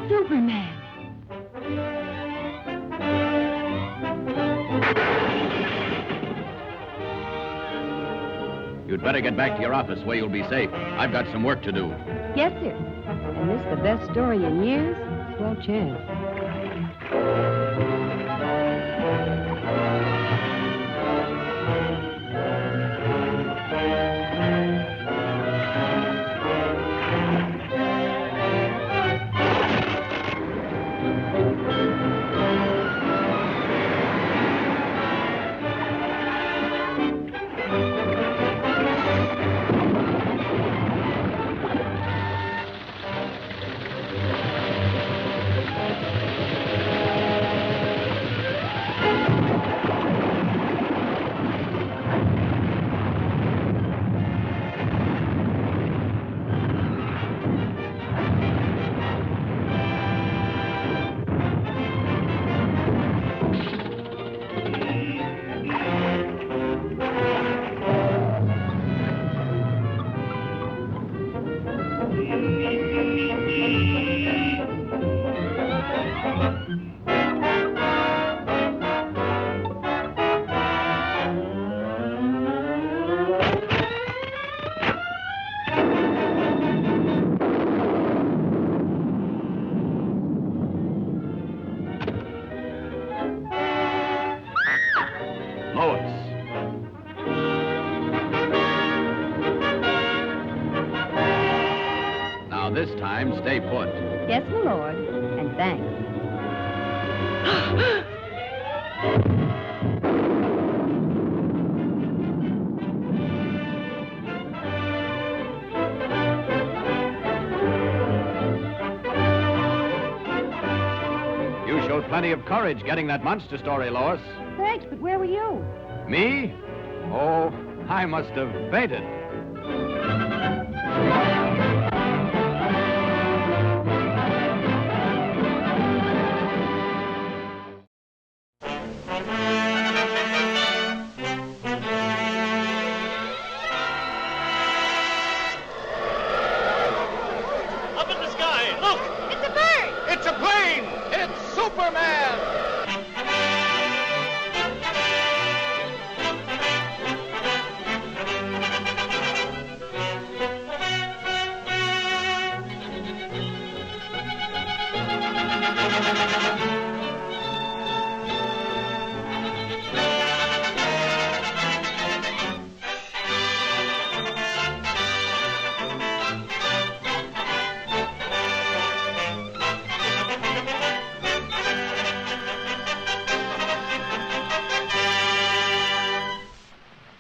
Superman. You'd better get back to your office where you'll be safe. I've got some work to do. Yes, sir. And this the best story in years? Swell chance. stay put. Yes, my lord. And thanks. You showed plenty of courage getting that monster story, Lois. Thanks, but where were you? Me? Oh, I must have fainted. Up in the sky, look! It's a bird! It's a plane! It's Superman!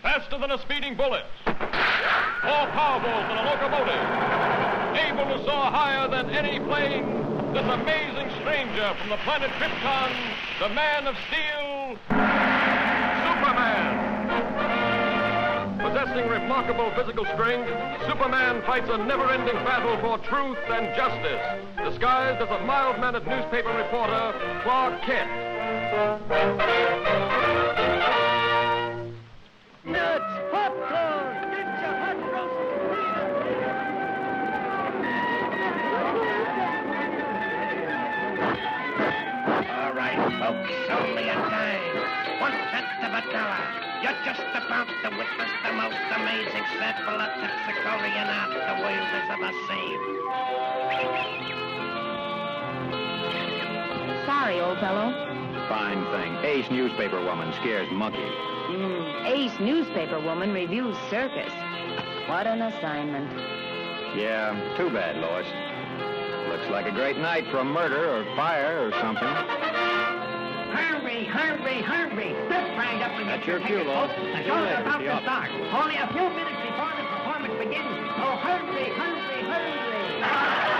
Faster than a speeding bullet. More powerful than a locomotive. Able to soar higher than any plane. This amazing stranger from the planet Krypton, the Man of Steel, Superman. Possessing remarkable physical strength, Superman fights a never-ending battle for truth and justice, disguised as a mild-mannered newspaper reporter, Clark Kent. Nuts, popcorn, get your hot roast All right, folks, only a dime. 1/10 of a dollar. You're just about to witness the most amazing sample of Texicorian art the world has ever seen. Sorry, old fellow. Fine thing. Ace newspaper woman scares monkey. Ace newspaper woman reviews circus. What an assignment. Yeah, too bad, Lois. Looks like a great night for a murder or fire or something. Hurry, hurry, hurry. Step right up and That's get your your cue, ticket, Lois. folks. The See you show's later, about see to you. start. Only a few minutes before the performance begins. So hurry, hurry, hurry.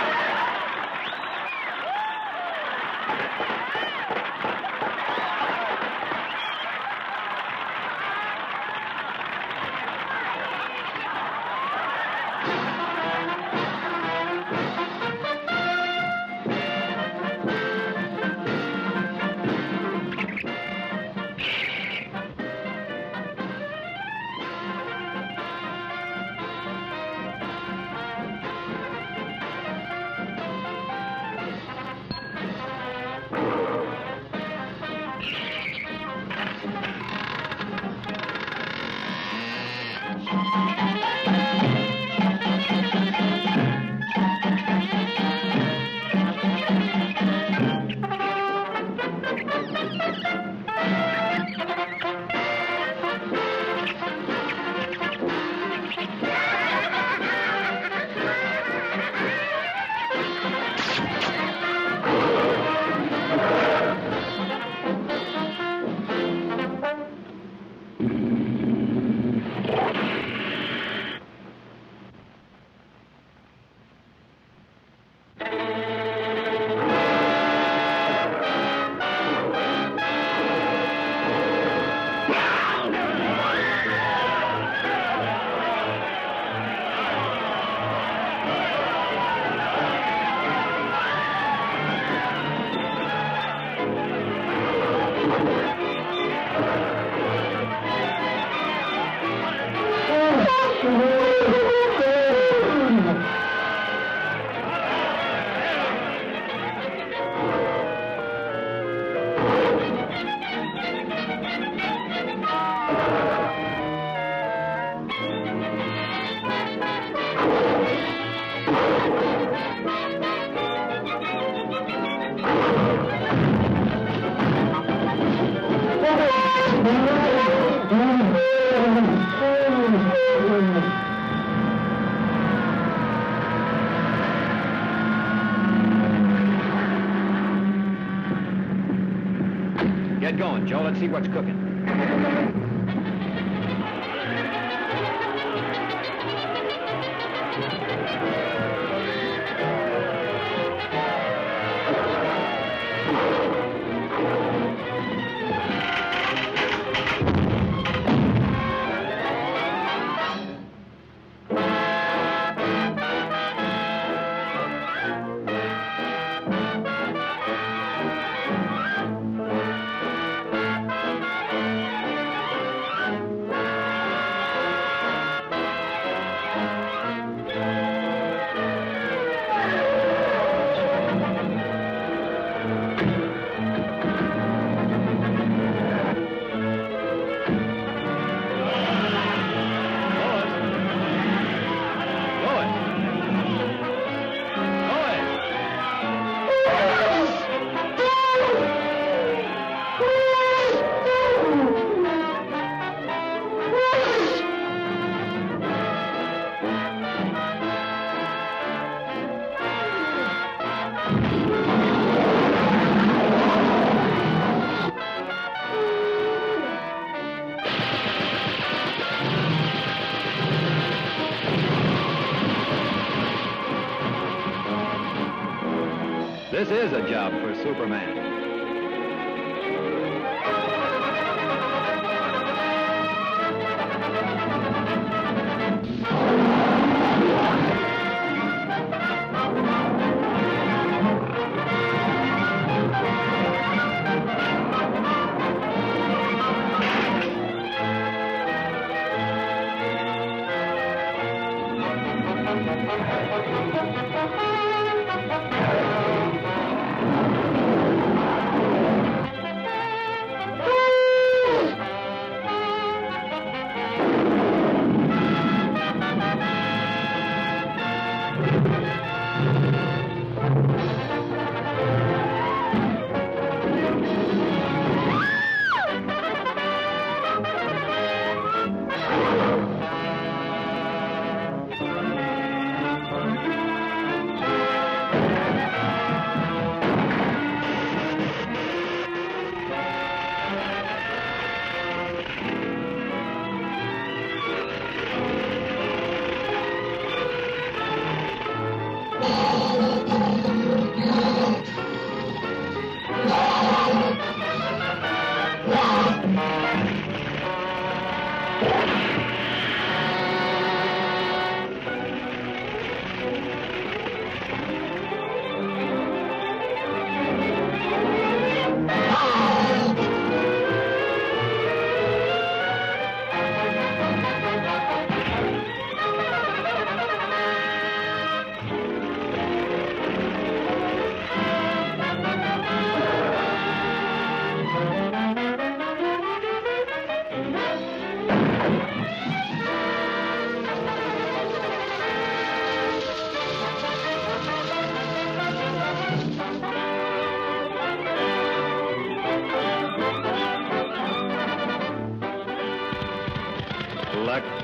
Get going, Joe. Let's see what's cooking. This is a job for Superman.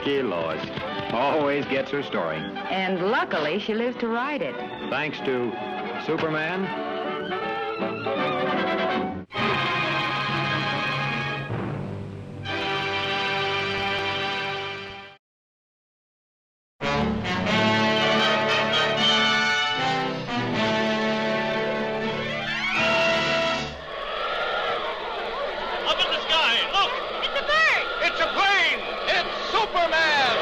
Lucky Lois. Always gets her story. And luckily, she lives to write it. Thanks to Superman. Up in the sky, look! It's a bird! It's a plane! It's Superman!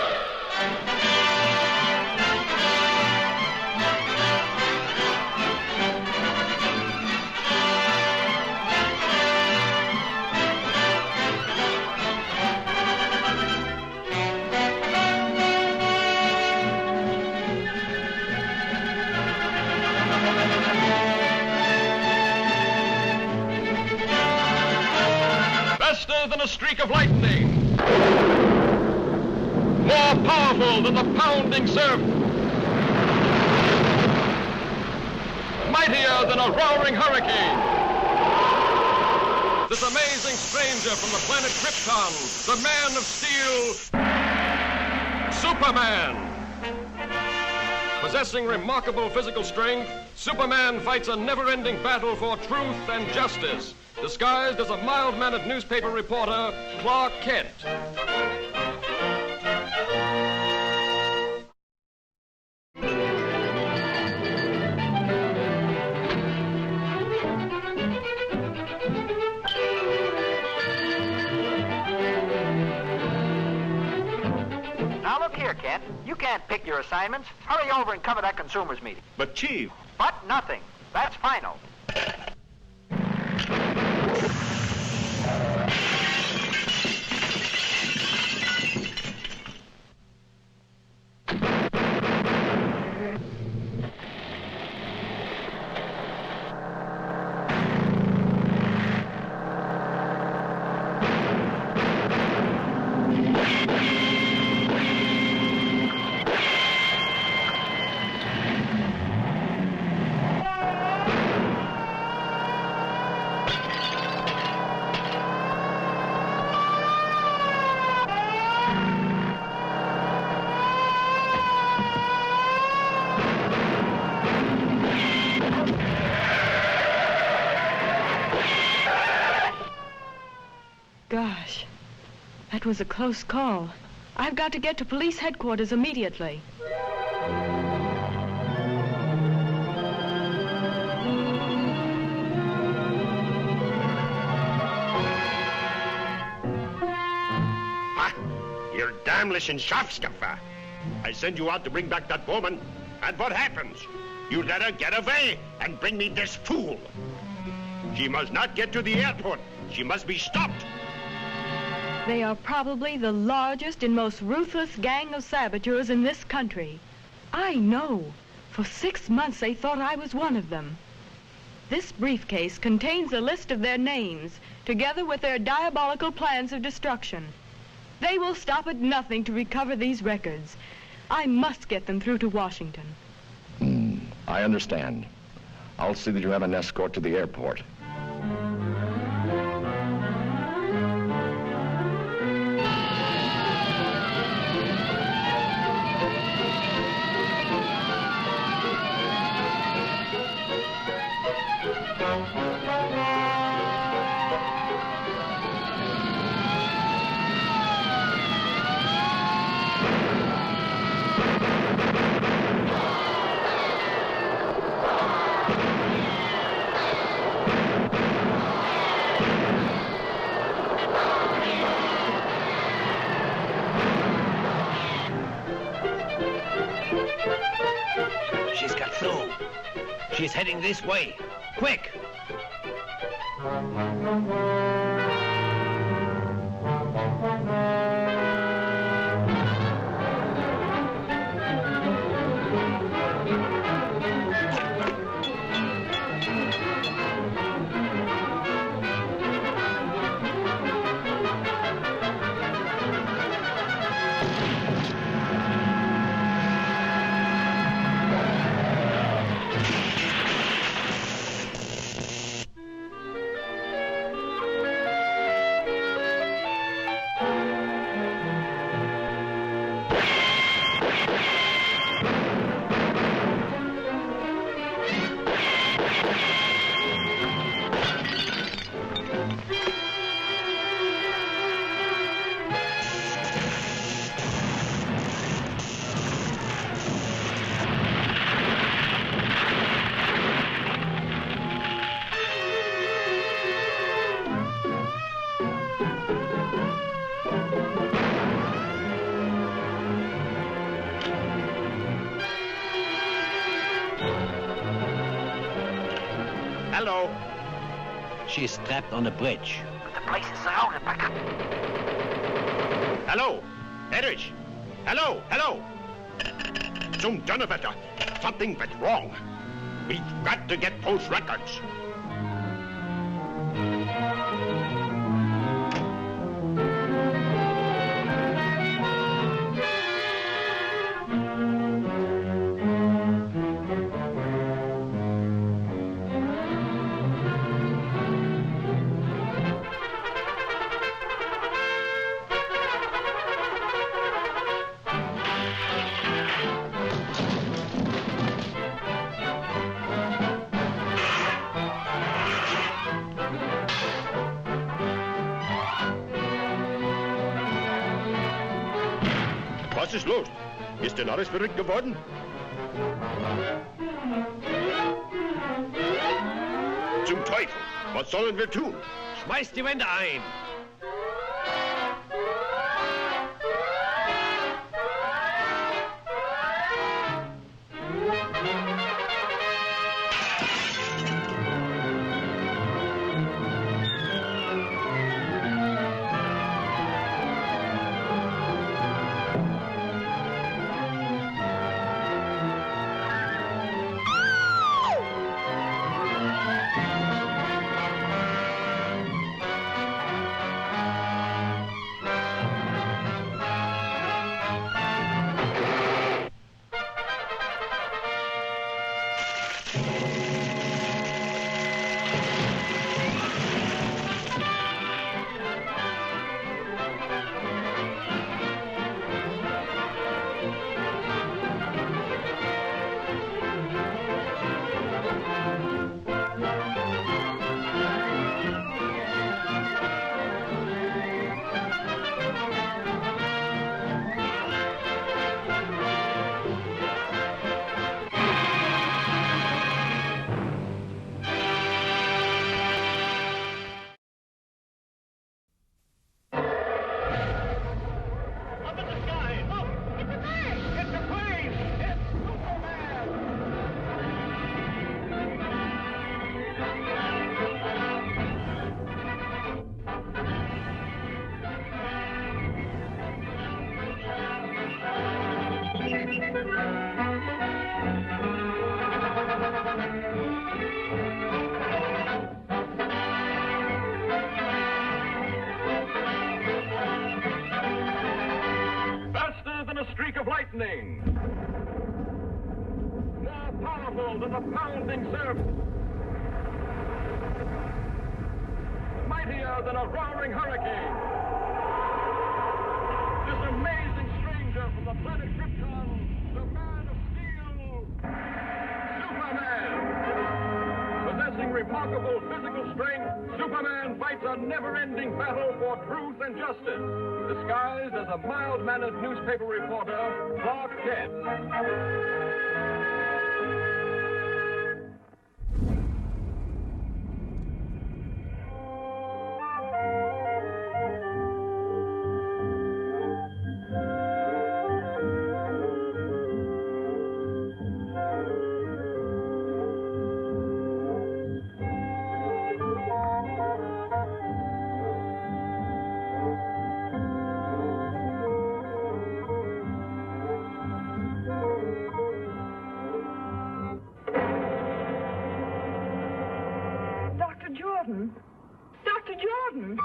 Faster than a streak of lightning. More powerful than the pounding surf. Mightier than a roaring hurricane. This amazing stranger from the planet Krypton, the Man of Steel, Superman. Possessing remarkable physical strength, Superman fights a never-ending battle for truth and justice, disguised as a mild-mannered newspaper reporter, Clark Kent. Now look here, Kent. You can't pick your assignments. Hurry over and cover that consumers meeting. But, Chief... But nothing. That's final. Gosh, that was a close call. I've got to get to police headquarters immediately. You're damnation sharpskuffer. I send you out to bring back that woman, and what happens? You let her get away and bring me this fool. She must not get to the airport. She must be stopped. They are probably the largest and most ruthless gang of saboteurs in this country. I know. For 6 months they thought I was one of them. This briefcase contains a list of their names, together with their diabolical plans of destruction. They will stop at nothing to recover these records. I must get them through to Washington. I understand. I'll see that you have an escort to the airport. She's got through. She's heading this way. Quick! Hello. She is strapped on the bridge. The place is surrounded by... Hello, Erich. Hello, hello. Zum Donnerwetter. Something went wrong. We've got to get those records. Was ist los? Ist denn alles verrückt geworden? Zum Teufel! Was sollen wir tun? Schmeißt die Wände ein! Faster than a streak of lightning. More powerful than the pounding surf. Mightier than a roaring hurricane. This amazing stranger from the planet Krypton, the Man of Steel, Superman. Possessing remarkable physical strength, Superman fights a never-ending battle for truth and justice. Disguised as a mild-mannered newspaper reporter, Clark Kent. Dr. Jordan!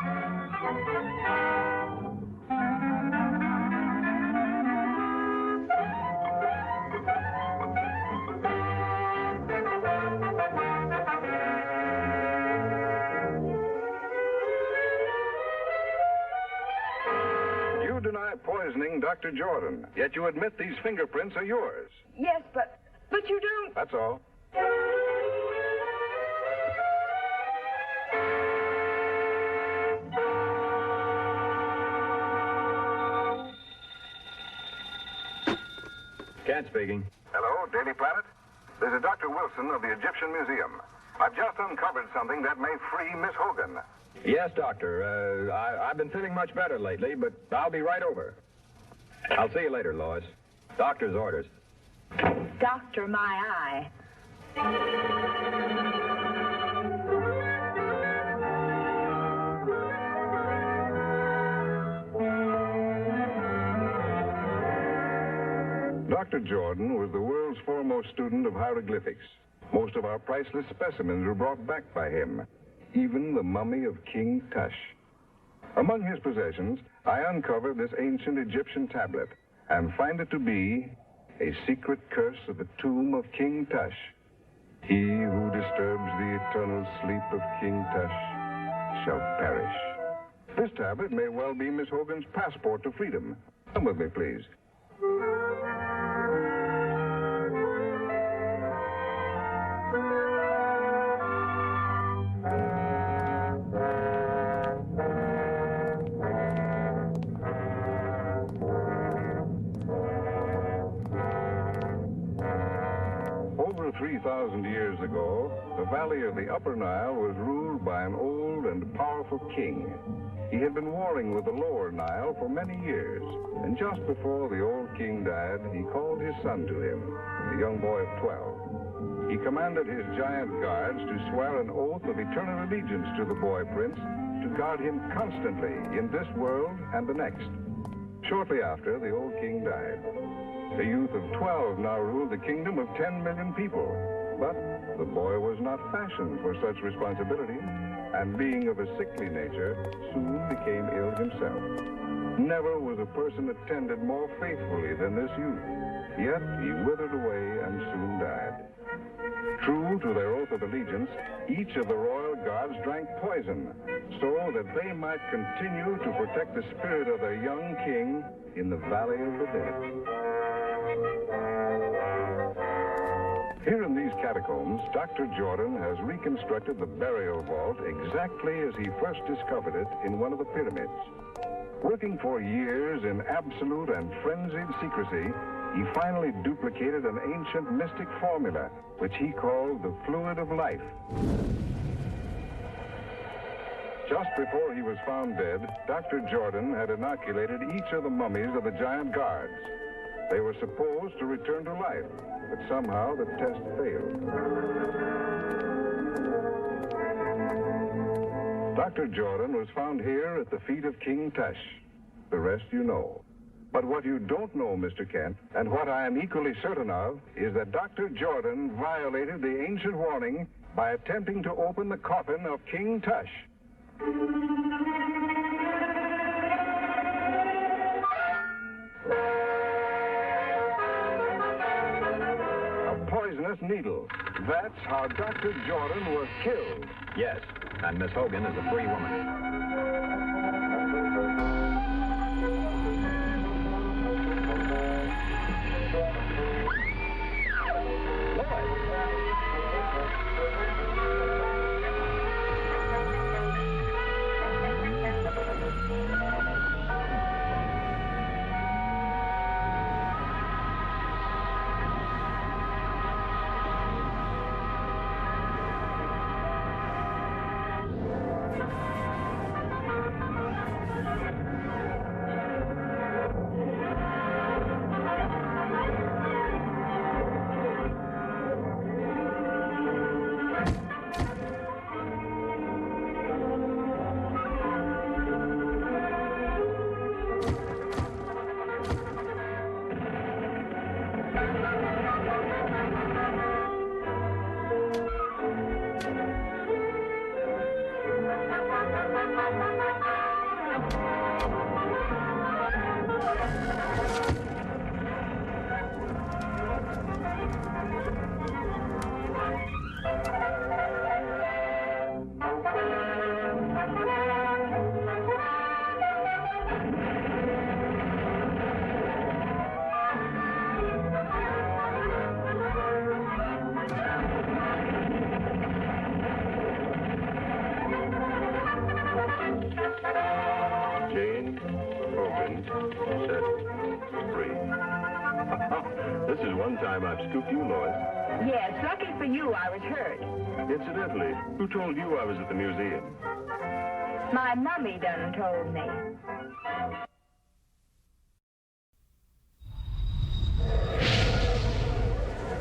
You deny poisoning Dr. Jordan, yet you admit these fingerprints are yours. Yes, but you don't... That's all. Cat speaking. Hello, Daily Planet. This is Dr. Wilson of the Egyptian Museum. I've just uncovered something that may free Miss Hogan. Yes, Doctor. I've been feeling much better lately, but I'll be right over. I'll see you later, Lois. Doctor's orders. Doctor, my eye. Dr. Jordan was the world's foremost student of hieroglyphics. Most of our priceless specimens were brought back by him, even the mummy of King Tush. Among his possessions, I uncover this ancient Egyptian tablet and find it to be a secret curse of the tomb of King Tush. He who disturbs the eternal sleep of King Tush shall perish. This tablet may well be Miss Hogan's passport to freedom. Come with me, please. 3,000 years ago, the valley of the Upper Nile was ruled by an old and powerful king. He had been warring with the Lower Nile for many years, and just before the old king died, he called his son to him, a young boy of 12. He commanded his giant guards to swear an oath of eternal allegiance to the boy prince, to guard him constantly in this world and the next. Shortly after, the old king died. A youth of 12 now ruled a kingdom of 10 million people. But the boy was not fashioned for such responsibility, and being of a sickly nature, soon became ill himself. Never was a person attended more faithfully than this youth, yet he withered away and soon died. True to their oath of allegiance, each of the royal guards drank poison, so that they might continue to protect the spirit of their young king in the Valley of the Dead. Here in these catacombs, Dr. Jordan has reconstructed the burial vault exactly as he first discovered it in one of the pyramids. Working for years in absolute and frenzied secrecy, he finally duplicated an ancient mystic formula, which he called the fluid of life. Just before he was found dead, Dr. Jordan had inoculated each of the mummies of the giant guards. They were supposed to return to life, but somehow the test failed. Dr. Jordan was found here at the feet of King Tush. The rest you know. But what you don't know, Mr. Kent, and what I am equally certain of, is that Dr. Jordan violated the ancient warning by attempting to open the coffin of King Tush. Poisonous needle. That's how Dr. Jordan was killed. Yes, and Miss Hogan is a free woman. This is one time I've scooped you, Lois. Yes, lucky for you, I was hurt. Incidentally, who told you I was at the museum? My mummy done told me.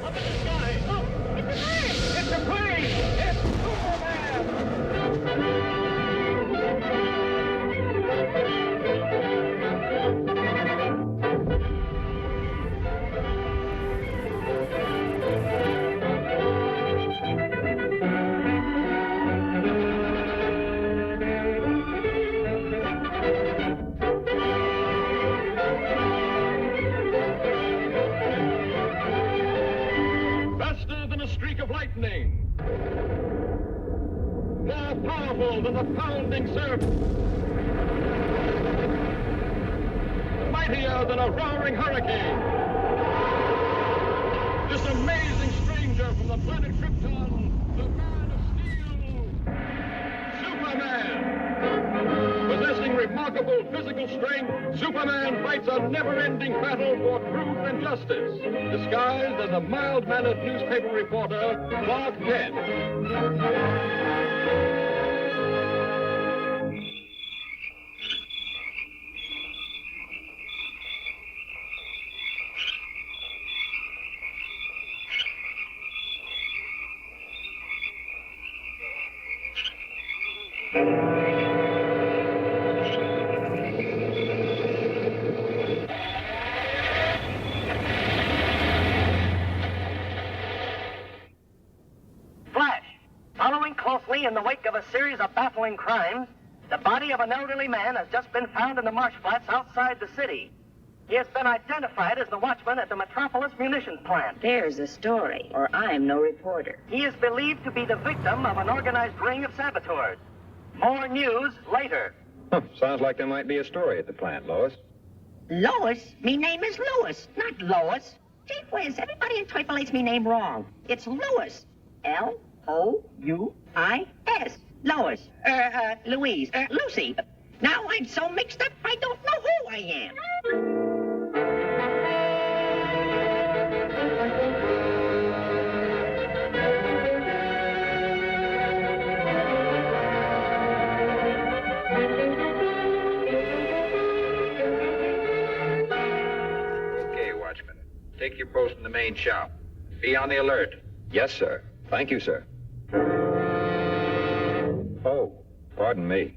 Up in the sky! Look! It's a plane! It's a plane! It's Superman! Lightning, more powerful than the pounding surf, mightier than a roaring hurricane. This amazing stranger from the planet Krypton, the Man of Steel, Superman, possessing remarkable remarkable physical strength, Superman fights a never-ending battle for truth and justice, disguised as a mild-mannered newspaper reporter, Clark Kent. Closely in the wake of a series of baffling crimes, the body of an elderly man has just been found in the marsh flats outside the city. He has been identified as the watchman at the Metropolis munitions plant. There's a story, or I'm no reporter. He is believed to be the victim of an organized ring of saboteurs. More news later. Sounds like there might be a story at the plant, Lois. Lois? Me name is Louis, not Lois. Gee whiz, everybody in Twipolate's me name wrong. It's Louis. L-O-U-I-S. Lois. Louise. Lucy. Now I'm so mixed up, I don't know who I am. Okay, Watchman. Take your post in the main shop. Be on the alert. Yes, sir. Thank you, sir. Oh, pardon me.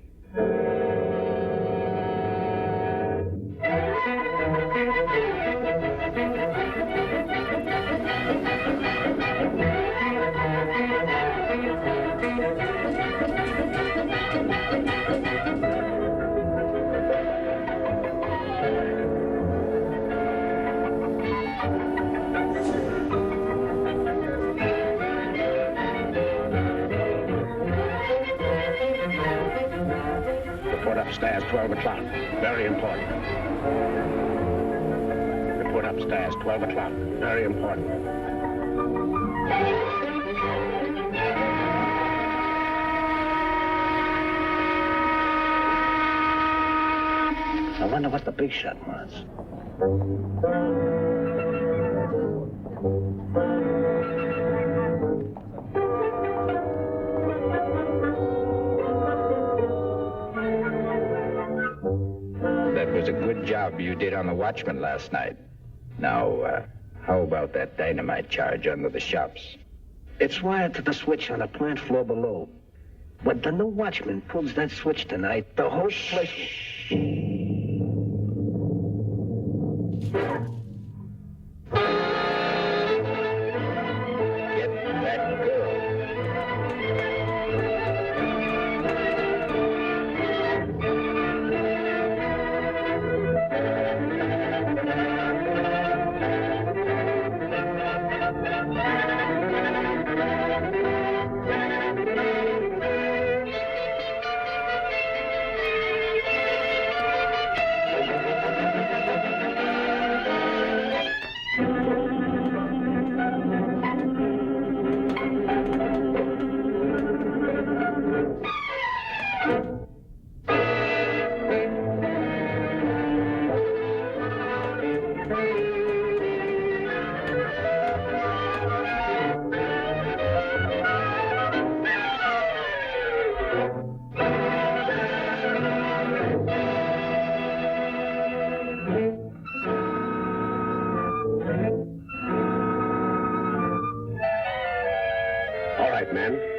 Upstairs, 12 o'clock. Very important. Report upstairs, 12 o'clock. Very important. I wonder what the big shot was. That was a good job you did on the watchman last night. Now, how about that dynamite charge under the shops? It's wired to the switch on the plant floor below. When the new watchman pulls that switch tonight, the whole place will...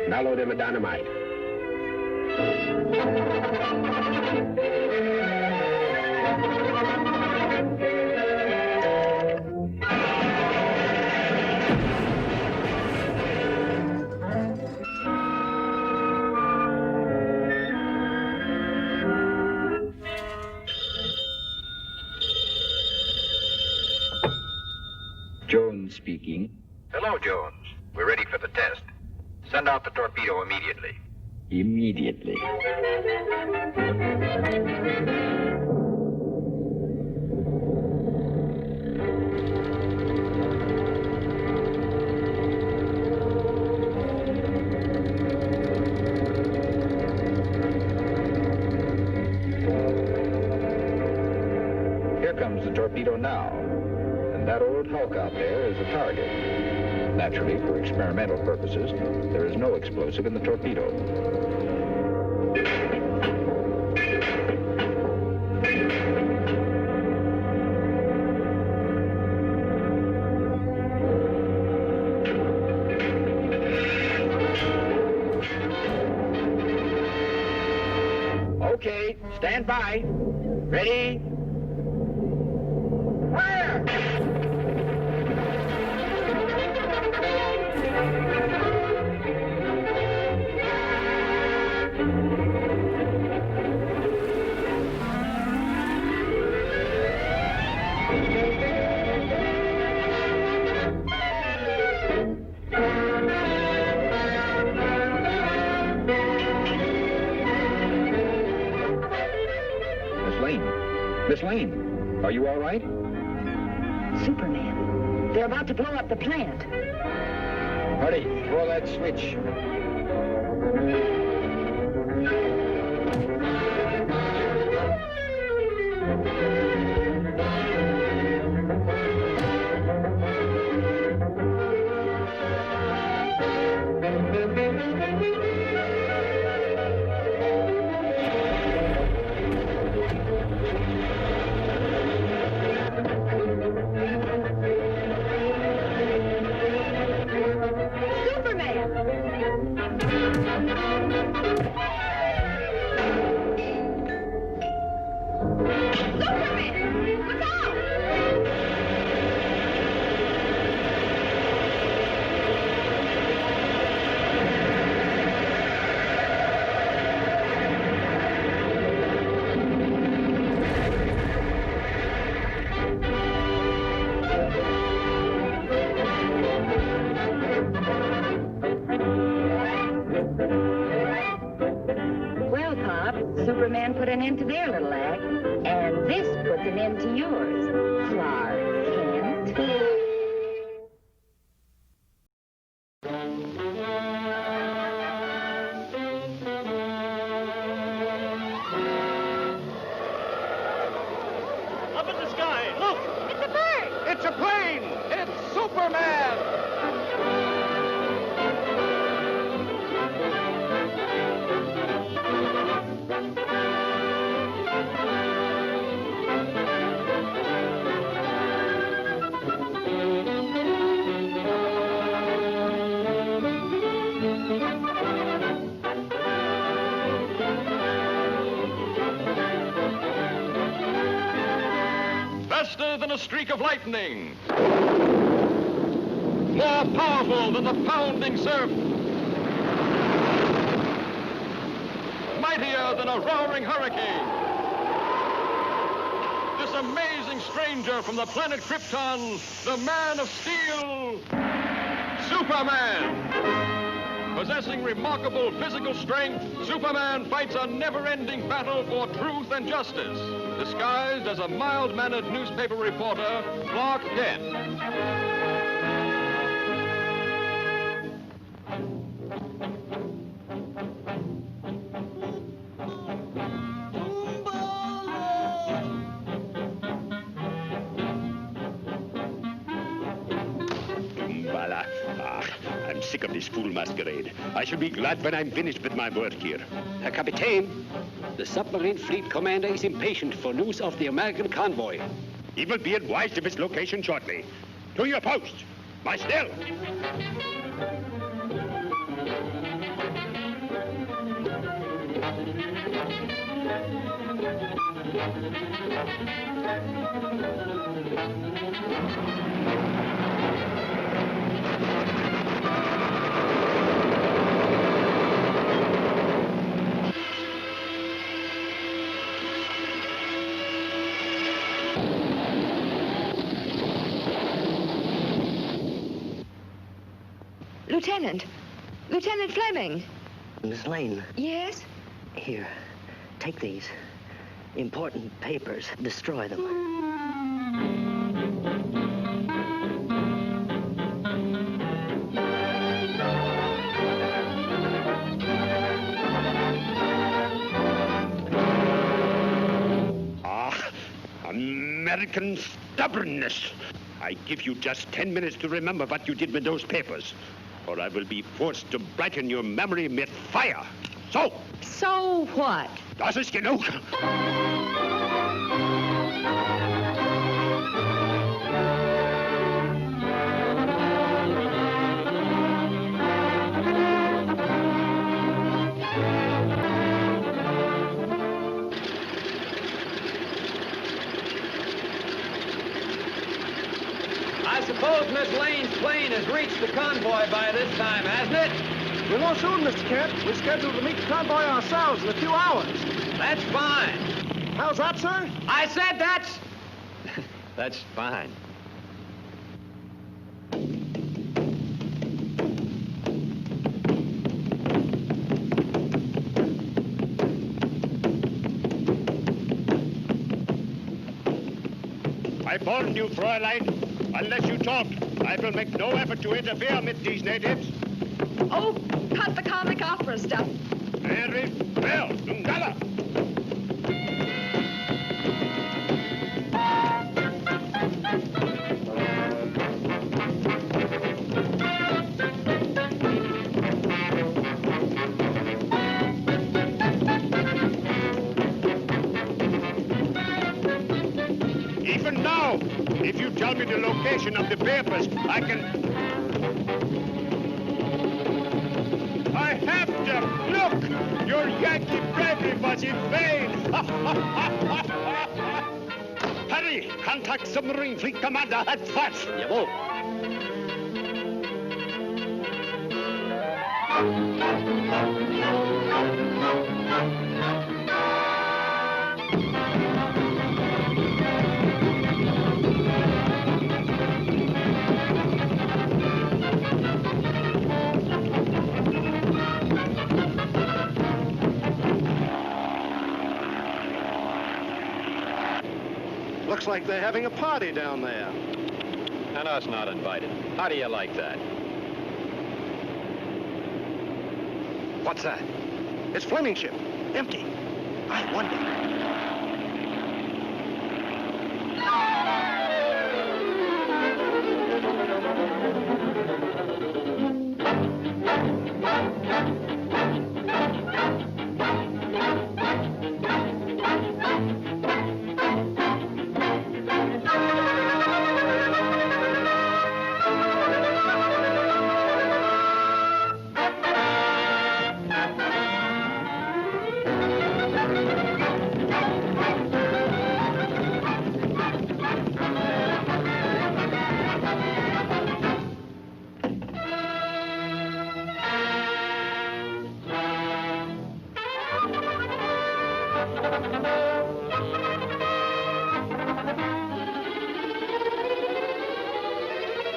Now load in the dynamite. Jones speaking. Hello, Jones. We're ready for the test. Send out the torpedo immediately. Immediately. comes the torpedo now. And that old hulk out there is a target. Naturally, for experimental purposes, there is no explosive in the torpedo. Okay, stand by. Ready? Fire! Miss Lane, are you all right? Superman. They're about to blow up the plant. Hurry, throw that switch. Superman put an end to their little act, and this puts an end to yours, Clark Kent. Up in the sky, look! It's a bird! It's a plane! It's Superman! Faster than a streak of lightning. More powerful than the pounding surf. Mightier than a roaring hurricane. This amazing stranger from the planet Krypton, the Man of Steel, Superman. Possessing remarkable physical strength, Superman fights a never-ending battle for truth and justice, disguised as a mild-mannered newspaper reporter, Clark Kent. I'm sick of this fool masquerade. I shall be glad when I'm finished with my work here. Herr Kapitän, the submarine fleet commander is impatient for news of the American convoy. He will be advised of its location shortly. To your post. My still. Lieutenant. Lieutenant Fleming. Miss Lane. Yes? Here, take these. Important papers. Destroy them. Ah, a American stubbornness. I give you just 10 minutes to remember what you did with those papers, or I will be forced to brighten your memory with fire. So? So what? Das ist genug. I suppose Miss Lane's plane has reached the convoy by this time, hasn't it? We won't soon, Mr. Kent. We're scheduled to meet the convoy ourselves in a few hours. That's fine. How's that, sir? I said that's... That's fine. I warn you, Fräulein. Unless you talk, I will make no effort to interfere with these natives. Oh, cut the comic opera stuff. Very well, Lungala. Even now, if you tell me the location of the papers, I can... I have to look! Your Yankee bravery was in vain! Hurry! Contact submarine fleet commander at once! Jawohl. Looks like they're having a party down there. And us not invited. How do you like that? What's that? It's Fleming's ship. Empty. I wonder.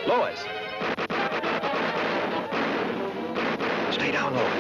Lois! Stay down, Lois.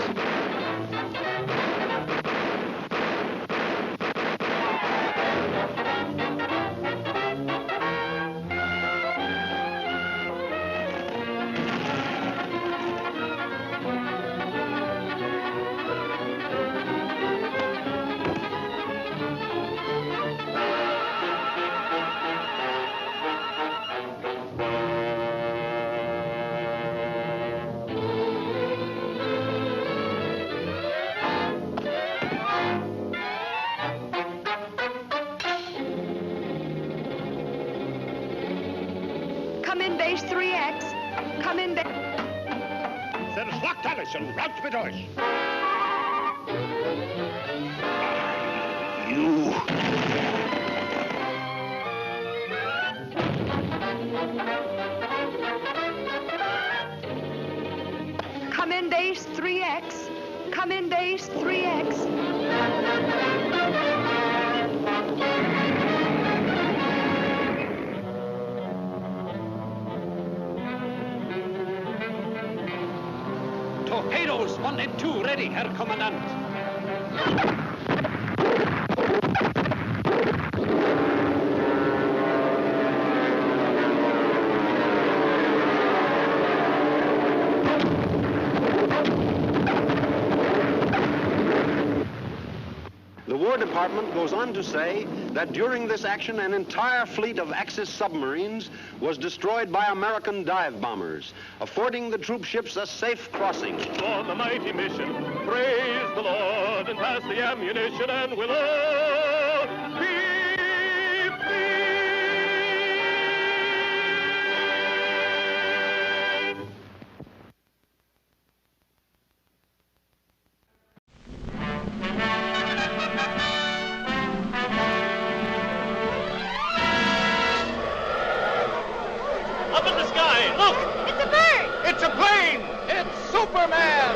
Come in base 3X. Come in base... Verschlagt alles und raus mit euch! You... Come in base 3X. Come in base 3X. Torpedoes 1 and 2 ready, Herr Kommandant. The War Department goes on to say that during this action, an entire fleet of Axis submarines was destroyed by American dive bombers, affording the troop ships a safe crossing. On the mighty mission, praise the Lord, and pass the ammunition, and we'll all be free. Up in the sky, look! It's a bird! It's a plane! It's Superman!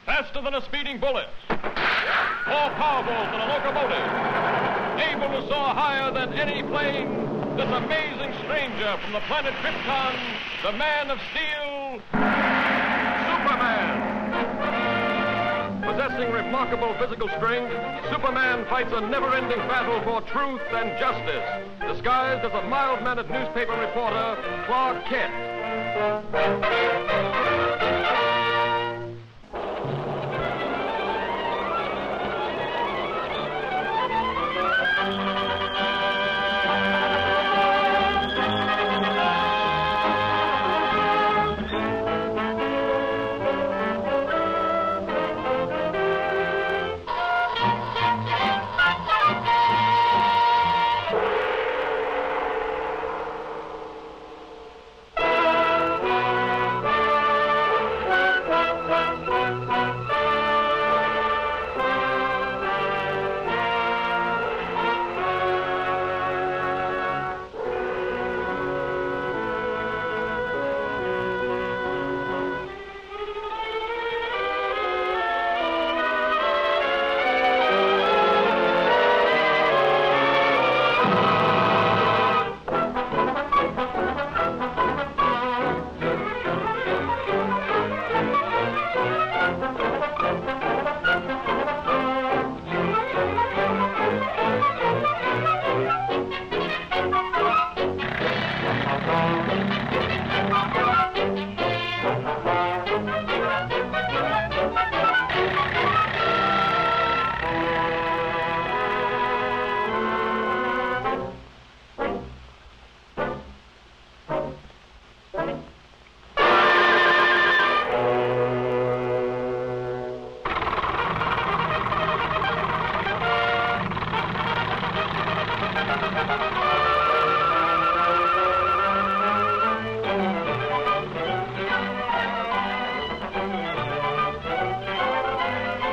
Faster than a speeding bullet, more powerful than a locomotive, able to soar higher than any plane, this amazing stranger from the planet Krypton, the Man of Steel, Superman. Possessing remarkable physical strength, Superman fights a never-ending battle for truth and justice, disguised as a mild-mannered newspaper reporter, Clark Kent.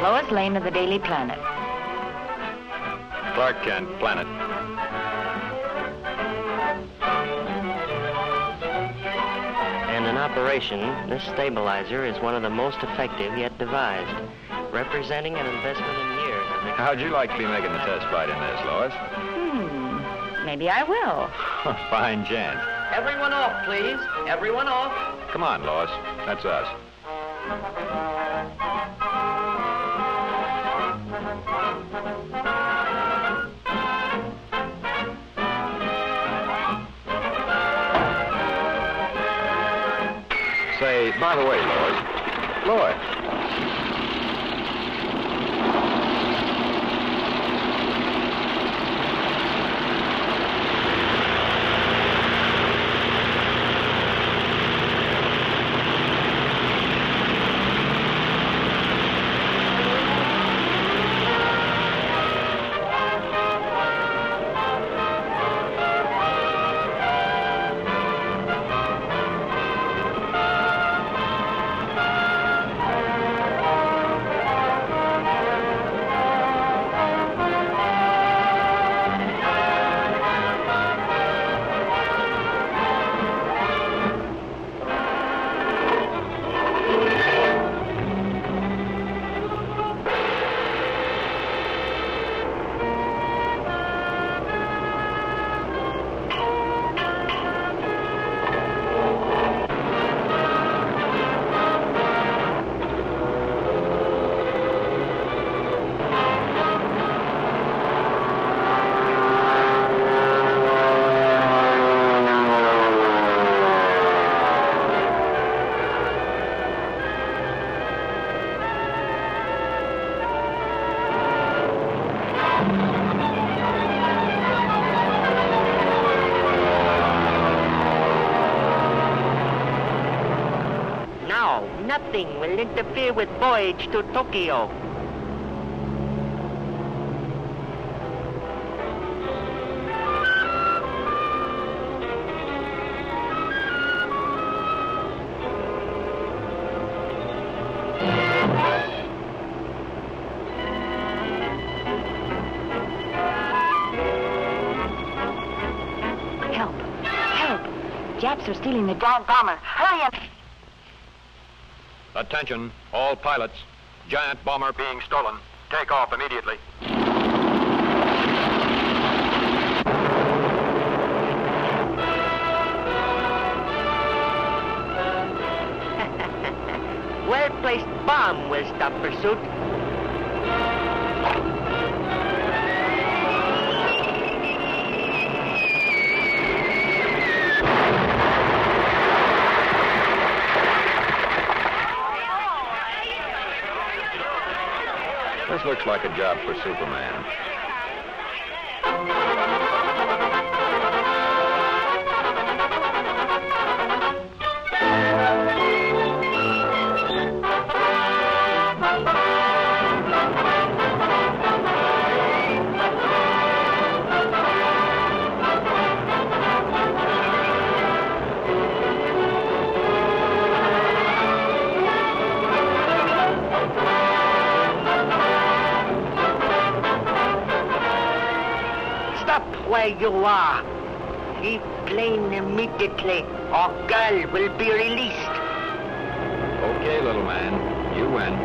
Lois Lane of the Daily Planet. Clark Kent, Planet. And in operation, this stabilizer is one of the most effective yet devised, representing an investment in years. How'd you like to be making the test flight in this, Lois? Maybe I will. Fine chance. Everyone off, please. Everyone off. Come on, Lois. That's us. Say, by the way, Lois. Lois. Nothing will interfere with voyage to Tokyo. Japs are stealing the giant bomber. Hurry up! Attention, all pilots. Giant bomber being stolen. Take off immediately. Well-placed bomb will stop pursuit. This looks like a job for Superman. Where you are. Leave plane immediately, or girl will be released. Okay, little man. You win.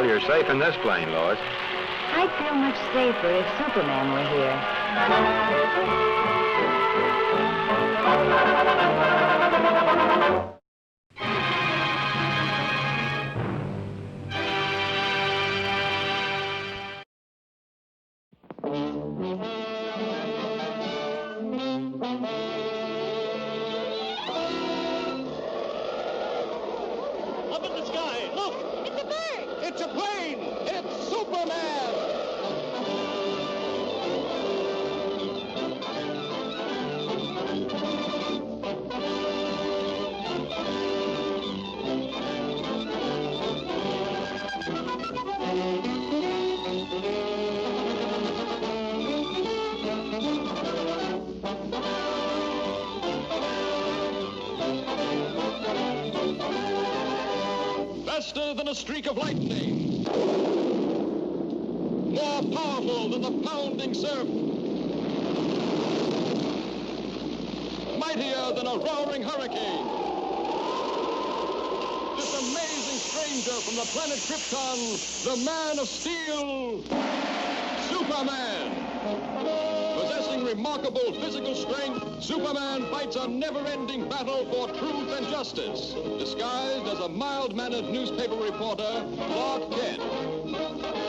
You're safe in this plane, Lois. I'd feel much safer if Superman were here. Up in the sky, look! It's a bird! It's a plane! It's Superman! Faster than a streak of lightning. More powerful than the pounding surf. Mightier than a roaring hurricane. This amazing stranger from the planet Krypton, the Man of Steel, Superman. Possessing remarkable physical strength, Superman fights a never-ending battle for truth and justice, disguised as a mild-mannered newspaper reporter, Clark Kent.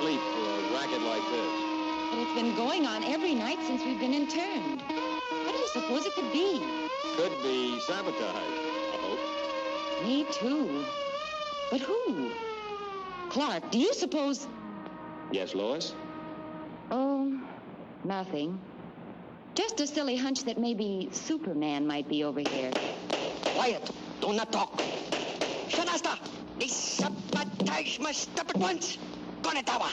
sleep for a racket like this. But it's been going on every night since we've been interned. What do you suppose it could be? Could be sabotage, I hope. Me too. But who? Clark, do you suppose... Yes, Lois? Oh, nothing. Just a silly hunch that maybe Superman might be over here. Quiet. Do not talk. Shanasta! The sabotage must stop at once. Konetawa!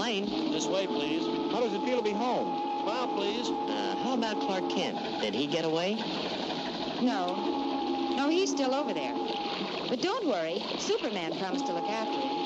Lane. This way, please. How does it feel to be home? Smile, please. How about Clark Kent? Did he get away? No. No, he's still over there. But don't worry. Superman promised to look after him.